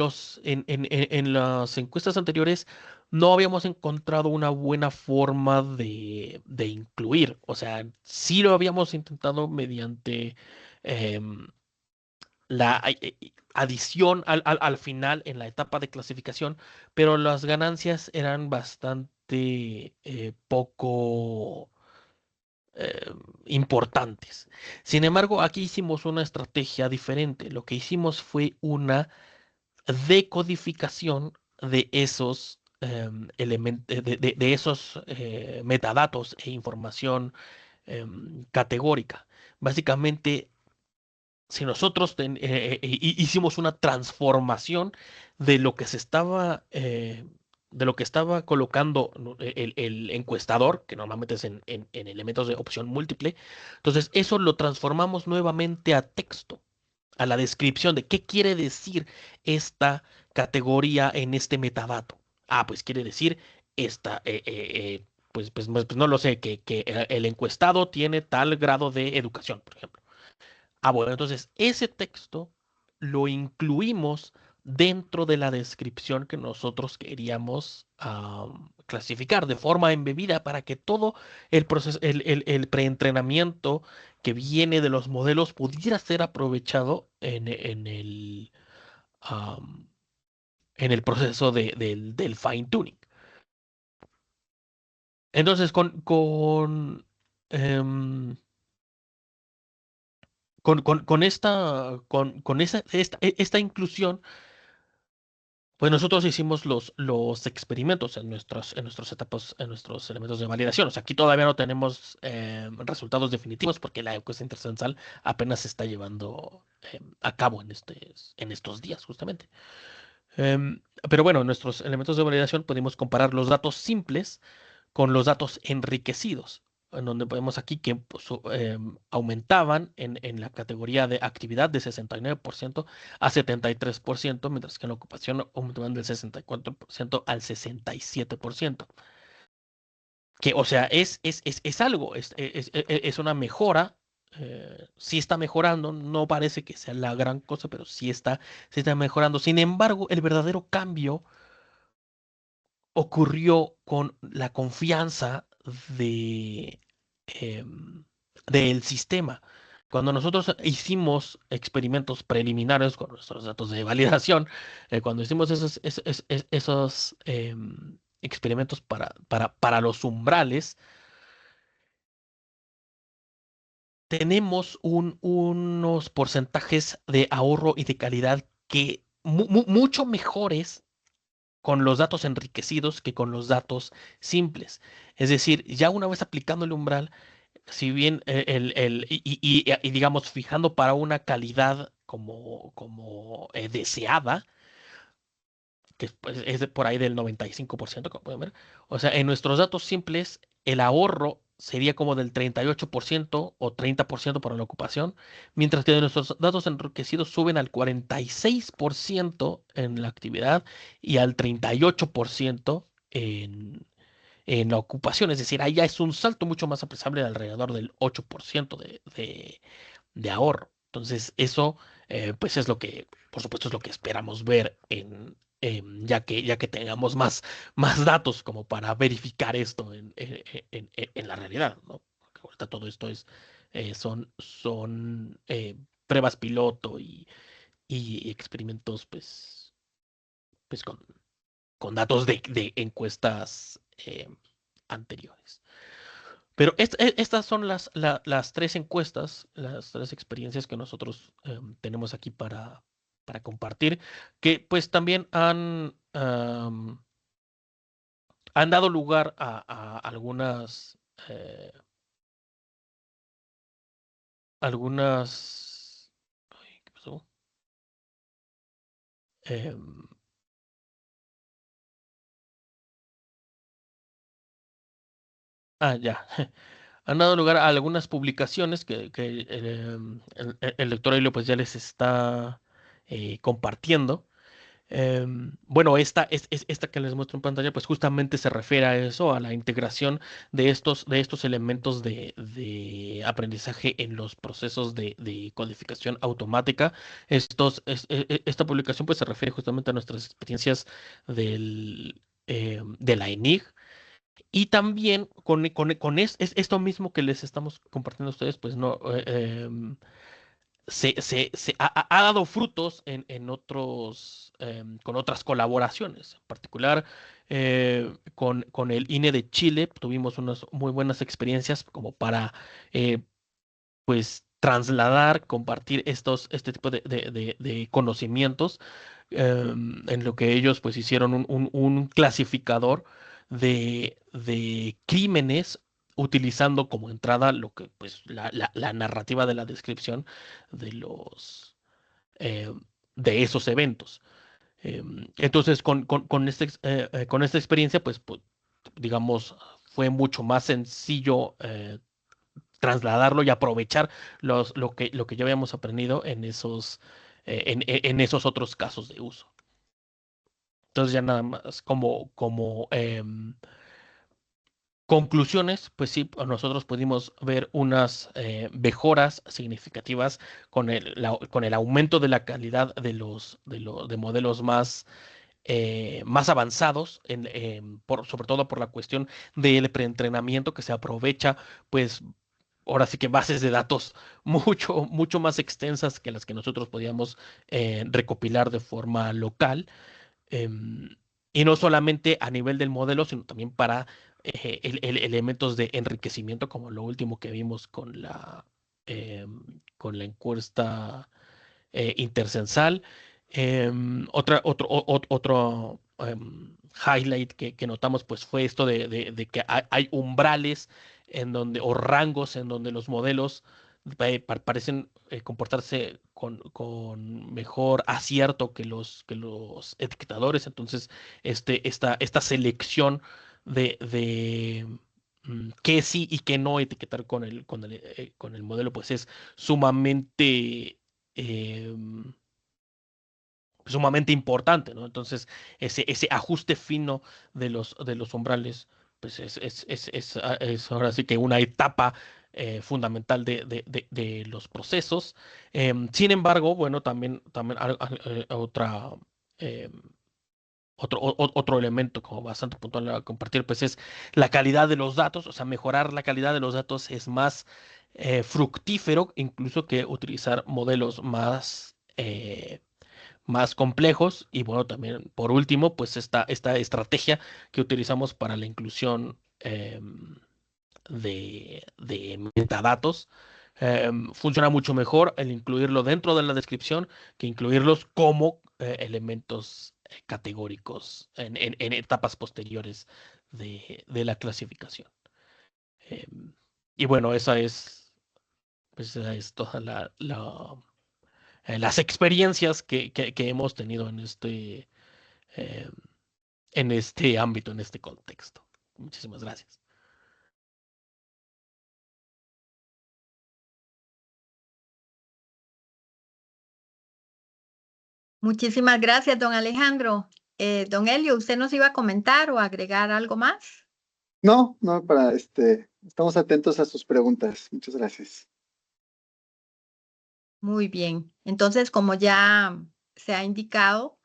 las encuestas anteriores no habíamos encontrado una buena forma de incluir. O sea, sí lo habíamos intentado mediante em, la adición al final en la etapa de clasificación, pero las ganancias eran bastante poco importantes. Sin embargo, aquí hicimos una estrategia diferente. Lo que hicimos fue una decodificación de esos elementos, de esos metadatos e información categórica. Básicamente, si nosotros hicimos una transformación de lo que se estaba, de lo que estaba colocando el encuestador, que normalmente es en elementos de opción múltiple, entonces eso lo transformamos nuevamente a texto, a la descripción de qué quiere decir esta categoría en este metadato. Ah, pues quiere decir esta, pues no lo sé, que el encuestado tiene tal grado de educación, por ejemplo. Ah, bueno, entonces ese texto lo incluimos dentro de la descripción que nosotros queríamos clasificar de forma embebida para que todo el proceso, el preentrenamiento que viene de los modelos pudiera ser aprovechado am, en el proceso del fine tuning. Entonces, em, con esta inclusión, Pues nosotros hicimos los experimentos en nuestros etapas, en nuestros elementos de validación. O sea, aquí todavía no tenemos resultados definitivos porque la encuesta intercensal apenas se está llevando a cabo en estos días, justamente. Pero bueno, en nuestros elementos de validación podemos comparar los datos simples con los datos enriquecidos, en donde vemos aquí que pues, aumentaban en la categoría de actividad de 69% a 73%, mientras que en la ocupación aumentaban del 64% al 67%. Que, o sea, es algo, es una mejora. Sí está mejorando, no parece que sea la gran cosa, pero sí está mejorando. Sin embargo, el verdadero cambio ocurrió con la confianza de, del sistema. Cuando nosotros hicimos experimentos preliminares con nuestros datos de validación, cuando hicimos esos experimentos para los umbrales, tenemos unos porcentajes de ahorro y de calidad que mucho mejores con los datos enriquecidos que con los datos simples. Es decir, ya una vez aplicando el umbral, si bien y digamos fijando para una calidad como deseada, que pues, es por ahí del 95%, como pueden ver. O sea, en nuestros datos simples, el ahorro sería como del 38% o 30% para la ocupación, mientras que de nuestros datos enriquecidos suben al 46% en la actividad y al 38% en la ocupación. Es decir, ahí ya es un salto mucho más apreciable de alrededor del 8% de ahorro. Entonces, eso, pues es lo que, por supuesto, es lo que esperamos ver ya que tengamos más datos como para verificar esto en la realidad, ¿no? Porque ahorita todo esto son pruebas piloto y experimentos, pues con datos de encuestas anteriores. Pero estas son las tres encuestas, las tres experiencias que nosotros tenemos aquí para compartir, que pues también han dado lugar a eh, algunas, ay, ¿qué pasó? Em, ya. Han dado lugar a algunas publicaciones que el doctor Helio pues ya les está compartiendo. Bueno, esta que les muestro en pantalla, pues justamente se refiere a eso, a la integración de estos elementos de aprendizaje en los procesos de codificación automática. Esta publicación pues se refiere justamente a nuestras experiencias de la ENIG. Y también con esto mismo que les estamos compartiendo a ustedes, pues no, ha dado frutos con otras colaboraciones. En particular, con el INE de Chile tuvimos unas muy buenas experiencias como para, pues, trasladar, compartir este tipo de conocimientos, en lo que ellos, pues, hicieron un clasificador de crímenes utilizando como entrada lo que, pues, la narrativa de la descripción de eh, de esos eventos. Entonces, con esta experiencia, pues, digamos, fue mucho más sencillo trasladarlo y aprovechar lo que ya habíamos aprendido en esos otros casos de uso. Entonces, ya nada más como conclusiones, pues sí, nosotros pudimos ver unas mejoras significativas con el aumento de la calidad de modelos más avanzados, sobre todo por la cuestión del preentrenamiento que se aprovecha, pues ahora sí que bases de datos mucho más extensas que las que nosotros podíamos recopilar de forma local. em, y no solamente a nivel del modelo, sino también para elementos de enriquecimiento, como lo último que vimos con la encuesta intercensal. Otro highlight que notamos pues fue esto de que hay umbrales en donde, o rangos en donde los modelos parecen comportarse con mejor acierto que los etiquetadores. Entonces, esta selección de qué sí y qué no etiquetar con el modelo, pues es sumamente sumamente importante, ¿no? Entonces, ese ajuste fino de los umbrales, pues es ahora sí que una etapa fundamental de los procesos. Sin embargo, bueno, también eh, otro elemento como bastante puntual a compartir, pues es la calidad de los datos. O sea, mejorar la calidad de los datos es más fructífero incluso que utilizar modelos más complejos. Y bueno, también por último, pues esta estrategia que utilizamos para la inclusión de metadatos. Funciona mucho mejor el incluirlo dentro de la descripción que incluirlos como elementos categóricos en etapas posteriores de la clasificación. Y bueno, esa es toda las experiencias que hemos tenido eh, en este ámbito, en este contexto. Muchísimas gracias. Muchísimas gracias, don Alejandro. Don Elio, ¿usted nos iba a comentar o agregar algo más? No, estamos atentos a sus preguntas. Muchas gracias. Muy bien. Entonces, como ya se ha indicado,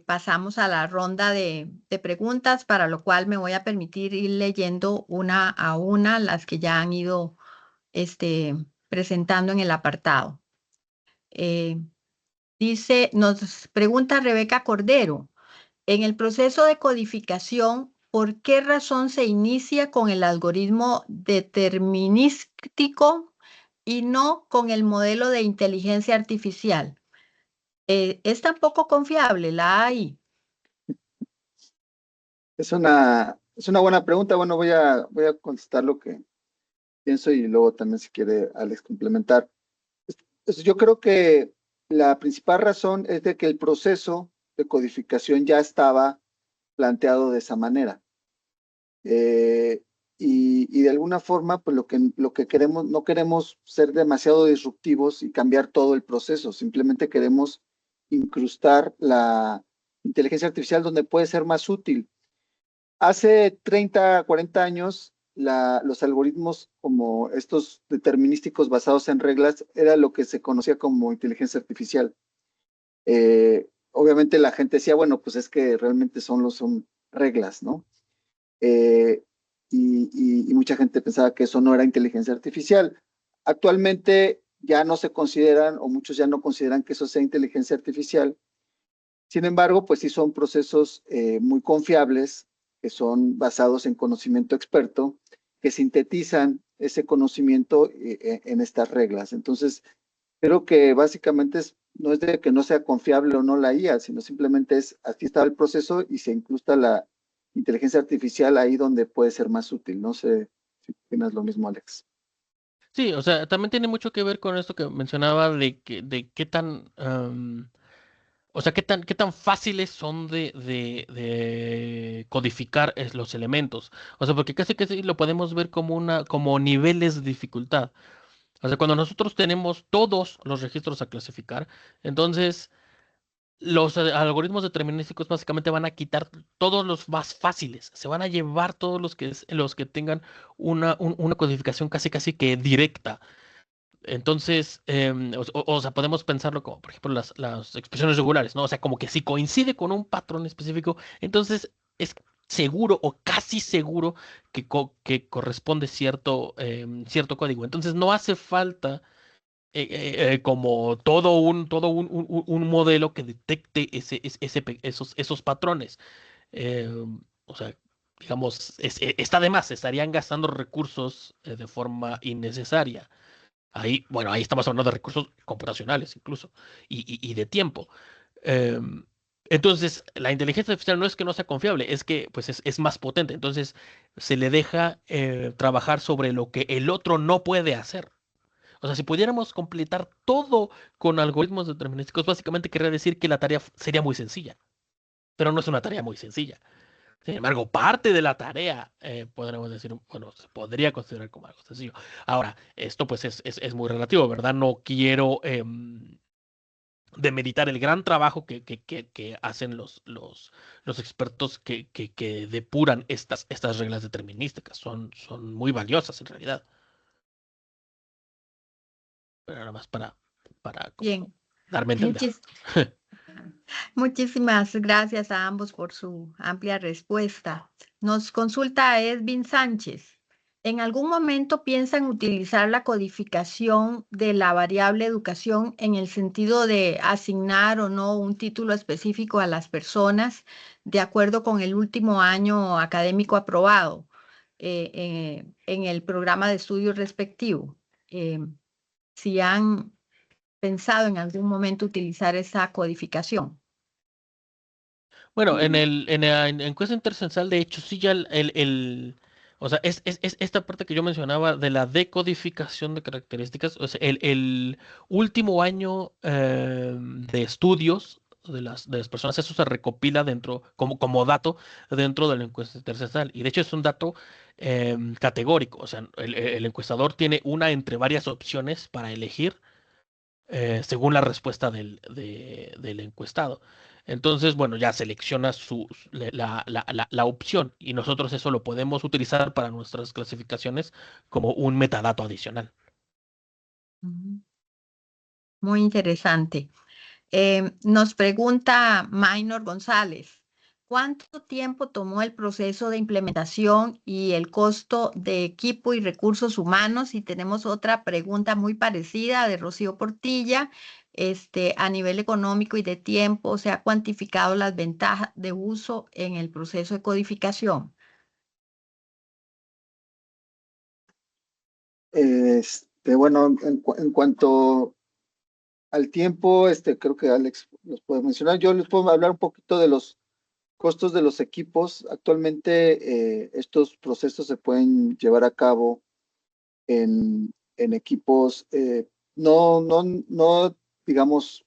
pasamos a la ronda de preguntas, para lo cual me voy a permitir ir leyendo una a una las que ya han ido presentando en el apartado. Nos pregunta Rebeca Cordero, en el proceso de codificación, ¿por qué razón se inicia con el algoritmo determinístico y no con el modelo de inteligencia artificial? ¿Es tan poco confiable la AI? Es una buena pregunta. Bueno, voy a contestar lo que pienso y luego también si quiere Alex complementar. Yo creo que la principal razón es de que el proceso de codificación ya estaba planteado de esa manera. Y de alguna forma, pues lo que queremos, no queremos ser demasiado disruptivos y cambiar todo el proceso, simplemente queremos incrustar la inteligencia artificial donde puede ser más útil. Hace 30, 40 años, los algoritmos como estos determinísticos basados en reglas era lo que se conocía como inteligencia artificial. Obviamente la gente decía, bueno, pues es que realmente son reglas, ¿no? Y mucha gente pensaba que eso no era inteligencia artificial. Actualmente ya no se consideran, o muchos ya no consideran que eso sea inteligencia artificial. Sin embargo, pues sí son procesos muy confiables, que son basados en conocimiento experto, que sintetizan ese conocimiento en estas reglas. Entonces, creo que básicamente no es de que no sea confiable o no la IA, sino simplemente es, aquí está el proceso y se incrusta la inteligencia artificial ahí donde puede ser más útil. No sé si opinas lo mismo, Alex. Sí, o sea, también tiene mucho que ver con esto que mencionaba de qué tan, o sea, qué tan fáciles son de codificar los elementos. O sea, porque casi que sí lo podemos ver como niveles de dificultad. O sea, cuando nosotros tenemos todos los registros a clasificar, entonces los algoritmos determinísticos básicamente van a quitar todos los más fáciles, se van a llevar todos los que tengan una codificación casi que directa. Entonces, o sea, podemos pensarlo como, por ejemplo, las expresiones regulares, ¿no? O sea, como que si coincide con un patrón específico, entonces es seguro o casi seguro que corresponde cierto código. Entonces, no hace falta como un modelo que detecte esos patrones. Eh, o sea, digamos, está de más, estarían gastando recursos de forma innecesaria. Ahí, bueno, ahí estamos hablando de recursos computacionales incluso y de tiempo. Entonces, la inteligencia artificial no es que no sea confiable, es que pues es más potente. Entonces, se le deja trabajar sobre lo que el otro no puede hacer. O sea, si pudiéramos completar todo con algoritmos determinísticos, básicamente querría decir que la tarea sería muy sencilla, pero no es una tarea muy sencilla. Sin embargo, parte de la tarea, podríamos decir, bueno, se podría considerar como algo sencillo. Ahora, esto pues es muy relativo, ¿verdad? No quiero demeritar el gran trabajo que hacen los expertos que depuran estas reglas determinísticas. Son muy valiosas en realidad. Pero nada más para como Bien, darme a entender. muchis- muchísimas gracias a ambos por su amplia respuesta. Nos consulta Edwin Sánchez. ¿En algún momento piensan utilizar la codificación de la variable educación en el sentido de asignar o no un título específico a las personas de acuerdo con el último año académico aprobado en el programa de estudios respectivo? Eh, si han pensado en algún momento utilizar esa codificación. Bueno, en la encuesta intercensal, de hecho, sí ya o sea, es esta parte que yo mencionaba de la decodificación de características, o sea, el último año de estudios de las personas, eso se recopila dentro, como dato, dentro de la encuesta intercensal. Y de hecho es un dato categórico, o sea, el encuestador tiene una entre varias opciones para elegir según la respuesta del encuestado. Entonces, bueno, ya selecciona la opción y nosotros eso lo podemos utilizar para nuestras clasificaciones como un metadato adicional. Ujú. Muy interesante. Nos pregunta Maynor González, ¿cuánto tiempo tomó el proceso de implementación y el costo de equipo y recursos humanos? Y tenemos otra pregunta muy parecida de Rocío Portilla. A nivel económico y de tiempo, ¿se ha cuantificado las ventajas de uso en el proceso de codificación? Bueno, en cuanto al tiempo, creo que Alex los puede mencionar. Yo les puedo hablar un poquito de los costos de los equipos. Actualmente, estos procesos se pueden llevar a cabo en equipos no, digamos,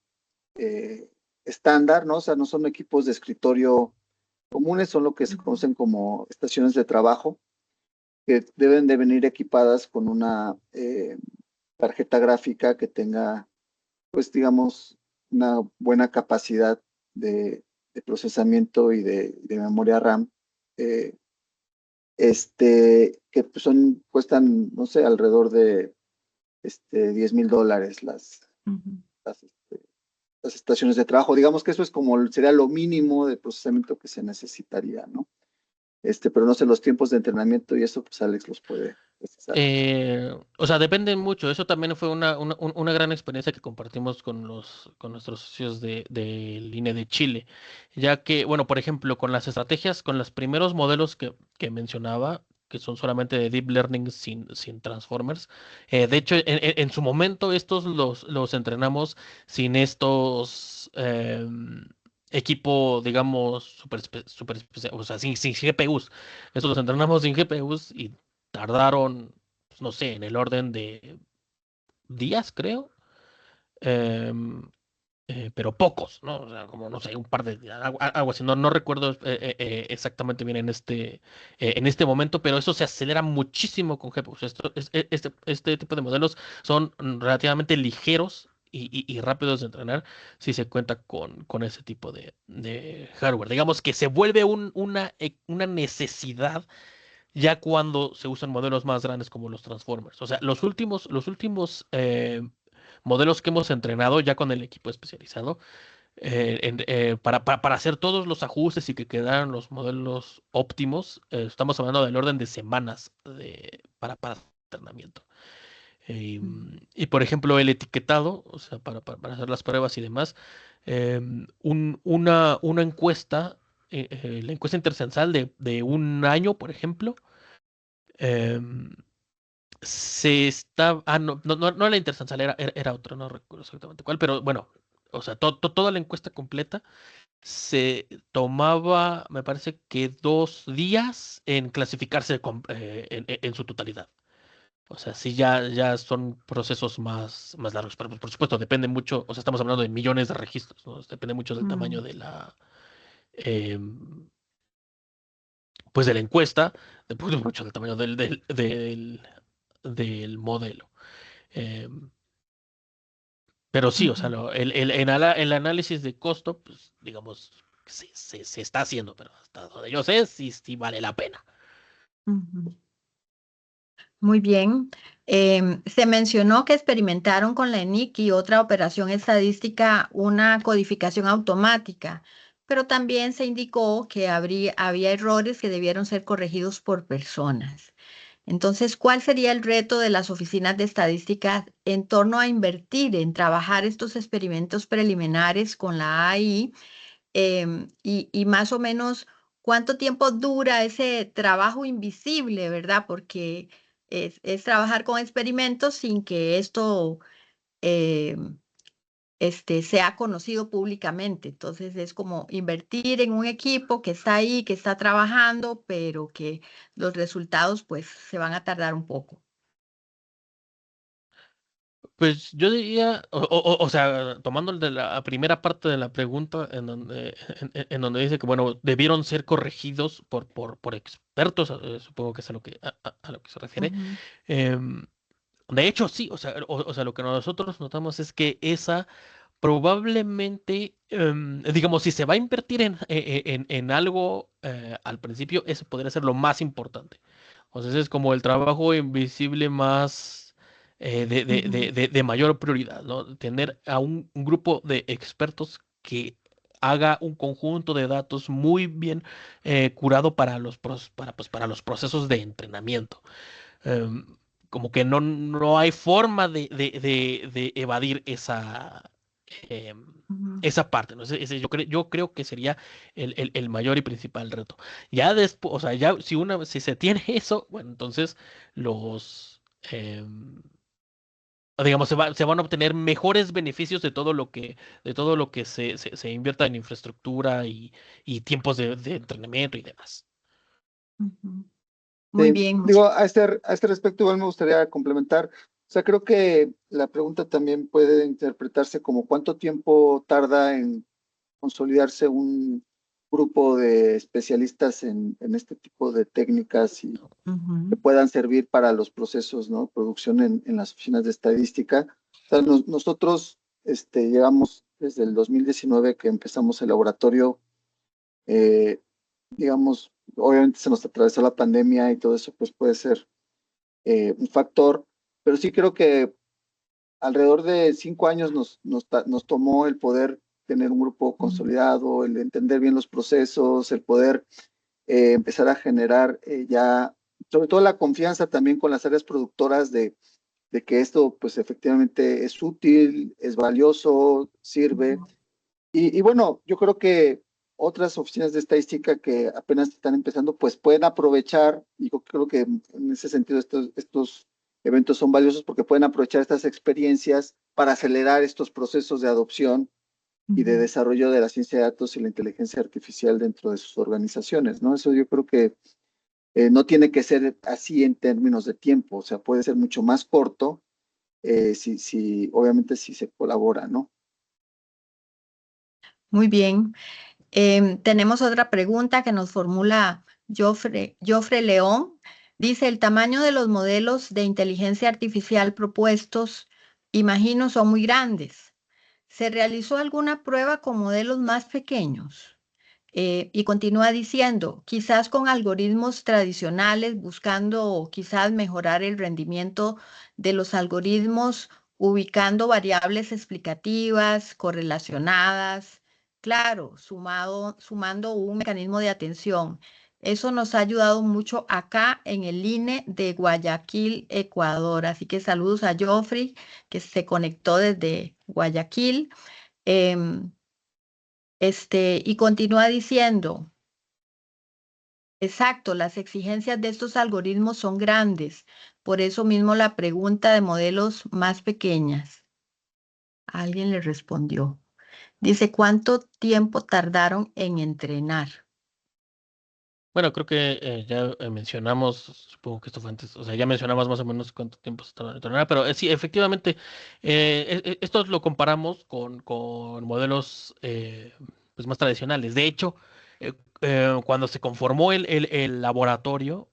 estándar, ¿no? O sea, no son equipos de escritorio comunes, son lo que se conocen como estaciones de trabajo, que deben de venir equipadas con una tarjeta gráfica que tenga, pues, digamos, una buena capacidad de procesamiento y de memoria RAM. Que pues cuestan, no sé, alrededor de $10,000 Ujú. las, las estaciones de trabajo. Digamos que eso es sería lo mínimo de procesamiento que se necesitaría, ¿no? Pero no sé, los tiempos de entrenamiento y eso, pues Alex los puede precisar. O sea, depende mucho. Eso también fue una gran experiencia que compartimos con nuestros socios del INE de Chile, ya que, bueno, por ejemplo, con las estrategias, con los primeros modelos que mencionaba, que son solamente de deep learning sin transformers, de hecho, en su momento estos los entrenamos sin estos equipo, digamos, super especial, o sea, sin GPUs. Estos los entrenamos sin GPUs y tardaron, pues, no sé, en el orden de días, creo. em, pero pocos, ¿no? O sea, como, no sé, un par de días, algo así. No recuerdo exactamente bien en este momento, pero eso se acelera muchísimo con GPUs. Este tipo de modelos son relativamente ligeros y rápidos de entrenar si se cuenta con ese tipo de hardware. Digamos que se vuelve una necesidad ya cuando se usan modelos más grandes como los Transformers. O sea, los últimos modelos que hemos entrenado ya con el equipo especializado para hacer todos los ajustes y que quedaran los modelos óptimos, estamos hablando del orden de semanas para entrenamiento. Y por ejemplo, el etiquetado, o sea, para hacer las pruebas y demás, una encuesta, la encuesta intercensal de un año, por ejemplo, em, no la intercensal, era otra, no recuerdo exactamente cuál, pero bueno, o sea, toda la encuesta completa se tomaba, me parece que 2 días en clasificarse en su totalidad. O sea, sí, ya son procesos más largos, pero por supuesto depende mucho, o sea, estamos hablando de millones de registros, ¿no? Depende mucho del tamaño de em, pues de la encuesta, depende mucho del tamaño del modelo. Em, pero sí, o sea, el análisis de costo, pues digamos, se está haciendo, pero hasta donde yo sé, sí vale la pena. Ujú. Muy bien. Se mencionó que experimentaron con la ENIC y otra operación estadística una codificación automática, pero también se indicó que había errores que debieron ser corregidos por personas. Entonces, ¿cuál sería el reto de las oficinas de estadística en torno a invertir en trabajar estos experimentos preliminares con la AI? Y más o menos, ¿cuánto tiempo dura ese trabajo invisible, verdad? Porque es trabajar con experimentos sin que esto sea conocido públicamente. Entonces, es como invertir en un equipo que está ahí, que está trabajando, pero que los resultados pues se van a tardar un poco. Pues yo diría, o sea, tomando de la primera parte de la pregunta, en donde dice que, bueno, debieron ser corregidos por expertos, supongo que es a lo que se refiere. Ujú, em, de hecho, sí, o sea, lo que nosotros notamos es que esa probablemente, digamos, si se va a invertir en algo al principio, eso podría ser lo más importante. O sea, ese es como el trabajo invisible más ujú, de mayor prioridad, ¿no? Tener a un grupo de expertos que haga un conjunto de datos muy bien curado para los procesos de entrenamiento. Em, Como que no hay forma de evadir em, ujú. esa parte, ¿no? Yo creo que sería el mayor y principal reto. Ya después, o sea, ya si se tiene eso, bueno, entonces los, digamos, se van a obtener mejores beneficios de todo lo que se invierta en infraestructura y tiempos de entrenamiento y demás. Ujú. Muy bien. Digo, a este respecto igual me gustaría complementar. O sea, creo que la pregunta también puede interpretarse como cuánto tiempo tarda en consolidarse un grupo de especialistas en este tipo de técnicas y que Ujú, puedan servir para los procesos, ¿no? Producción en las oficinas de estadística. O sea, nosotros llevamos desde el 2019 que empezamos el laboratorio, eh, digamos, obviamente se nos atravesó la pandemia y todo eso, pues puede ser un factor, pero sí creo que alrededor de 5 años nos tomó el poder tener un grupo ujú, consolidado, el entender bien los procesos, el poder empezar a generar ya, sobre todo la confianza también con las áreas productoras de que esto pues efectivamente es útil, es valioso, sirve. ujú, Y bueno, yo creo que otras oficinas de estadística que apenas están empezando, pues pueden aprovechar, y yo creo que en ese sentido estos eventos son valiosos porque pueden aprovechar estas experiencias para acelerar estos procesos de adopción y de ujú. desarrollo de la ciencia de datos y la inteligencia artificial dentro de sus organizaciones, ¿no? Eso yo creo que no tiene que ser así en términos de tiempo, o sea, puede ser mucho más corto obviamente si se colabora, ¿no? Muy bien. Tenemos otra pregunta que nos formula Jofre León. Dice, el tamaño de los modelos de inteligencia artificial propuestos, imagino, son muy grandes. ¿Se realizó alguna prueba con modelos más pequeños? Y continúa diciendo, quizás con algoritmos tradicionales, buscando quizás mejorar el rendimiento de los algoritmos, ubicando variables explicativas, correlacionadas, claro, sumando un mecanismo de atención. Eso nos ha ayudado mucho acá en el INE de Guayaquil, Ecuador. Así que saludos a Joffrey, que se conectó desde Guayaquil. Em, y continúa diciendo, exacto, las exigencias de estos algoritmos son grandes, por eso mismo la pregunta de modelos más pequeñas. Alguien le respondió. Dice, ¿cuánto tiempo tardaron en entrenar? Bueno, creo que ya mencionamos, supongo que esto fue antes, o sea, ya mencionamos más o menos cuánto tiempo se tardaron en entrenar, pero sí, efectivamente, esto lo comparamos con modelos pues más tradicionales. De hecho, cuando se conformó el laboratorio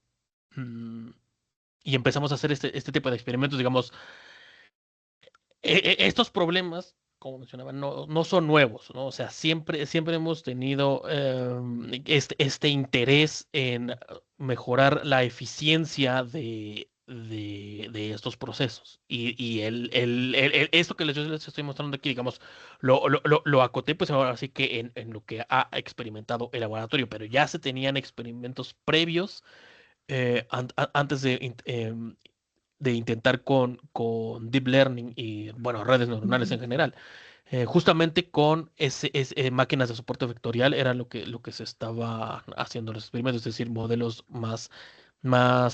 mm, y empezamos a hacer este tipo de experimentos, digamos, estos problemas, como mencionaba, no son nuevos, ¿no? O sea, siempre hemos tenido este interés en mejorar la eficiencia de estos procesos. Y esto que yo les estoy mostrando aquí, digamos, lo acoté, pues ahora sí que en lo que ha experimentado el laboratorio, pero ya se tenían experimentos previos antes de intentar con deep learning y, bueno, redes neuronales en general. Justamente con máquinas de soporte vectorial era lo que se estaba haciendo los experimentos, es decir, modelos más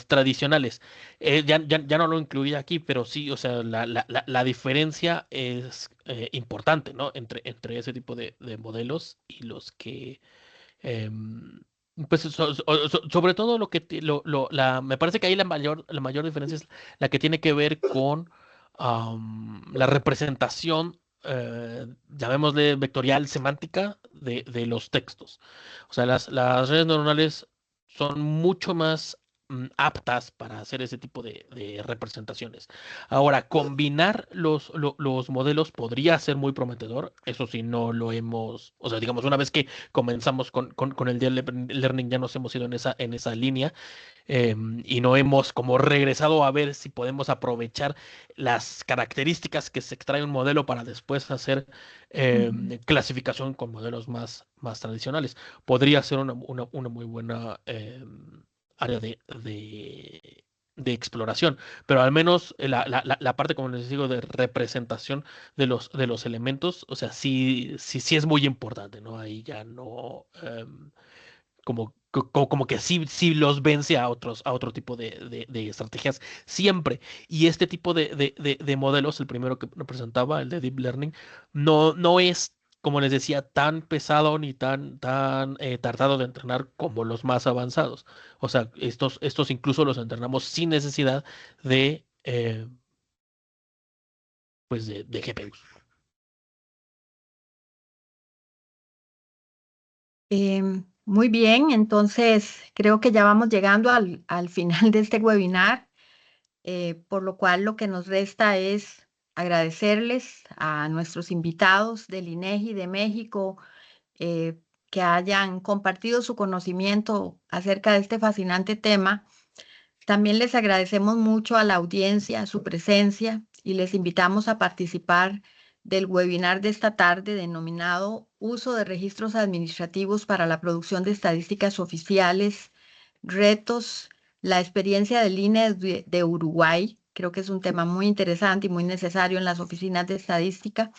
tradicionales. Ya no lo incluía aquí, pero sí, o sea, la diferencia es importante, ¿no? Entre ese tipo de modelos y los que Em, pues sobre todo lo que me parece que ahí la mayor diferencia es la que tiene que ver con la representación, llamémosle vectorial semántica de los textos. O sea, las redes neuronales son mucho más aptas para hacer ese tipo de representaciones. Ahora, combinar los modelos podría ser muy prometedor. Eso sí, no lo hemos, o sea, digamos, una vez que comenzamos con el deep learning, ya nos hemos ido en esa línea, y no hemos como regresado a ver si podemos aprovechar las características que se extrae un modelo para después hacer clasificación con modelos más tradicionales. Podría ser una muy buena área de exploración, pero al menos la parte, como les digo, de representación de los elementos, o sea, sí es muy importante, ¿no? Ahí ya no, como que sí los vence a otro tipo de estrategias siempre. Y este tipo de modelos, el primero que presentaba, el de Deep Learning, no es, como les decía, tan pesado ni tan tardado de entrenar como los más avanzados. O sea, estos incluso los entrenamos sin necesidad pues de GPUs. Muy bien, entonces creo que ya vamos llegando al final de este webinar, por lo cual lo que nos resta es agradecerles a nuestros invitados del INEGI de México, eh, que hayan compartido su conocimiento acerca de este fascinante tema. También les agradecemos mucho a la audiencia su presencia y les invitamos a participar del webinar de esta tarde denominado Uso de registros administrativos para la producción de estadísticas oficiales, retos, la experiencia del INE de Uruguay. Creo que es un tema muy interesante y muy necesario en las oficinas de estadística.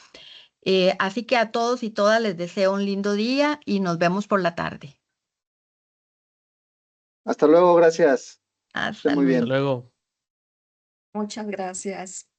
Así que a todos y todas les deseo un lindo día y nos vemos por la tarde. Hasta luego, gracias. Hasta Esté muy luego. Hasta bien. luego. Muchas gracias.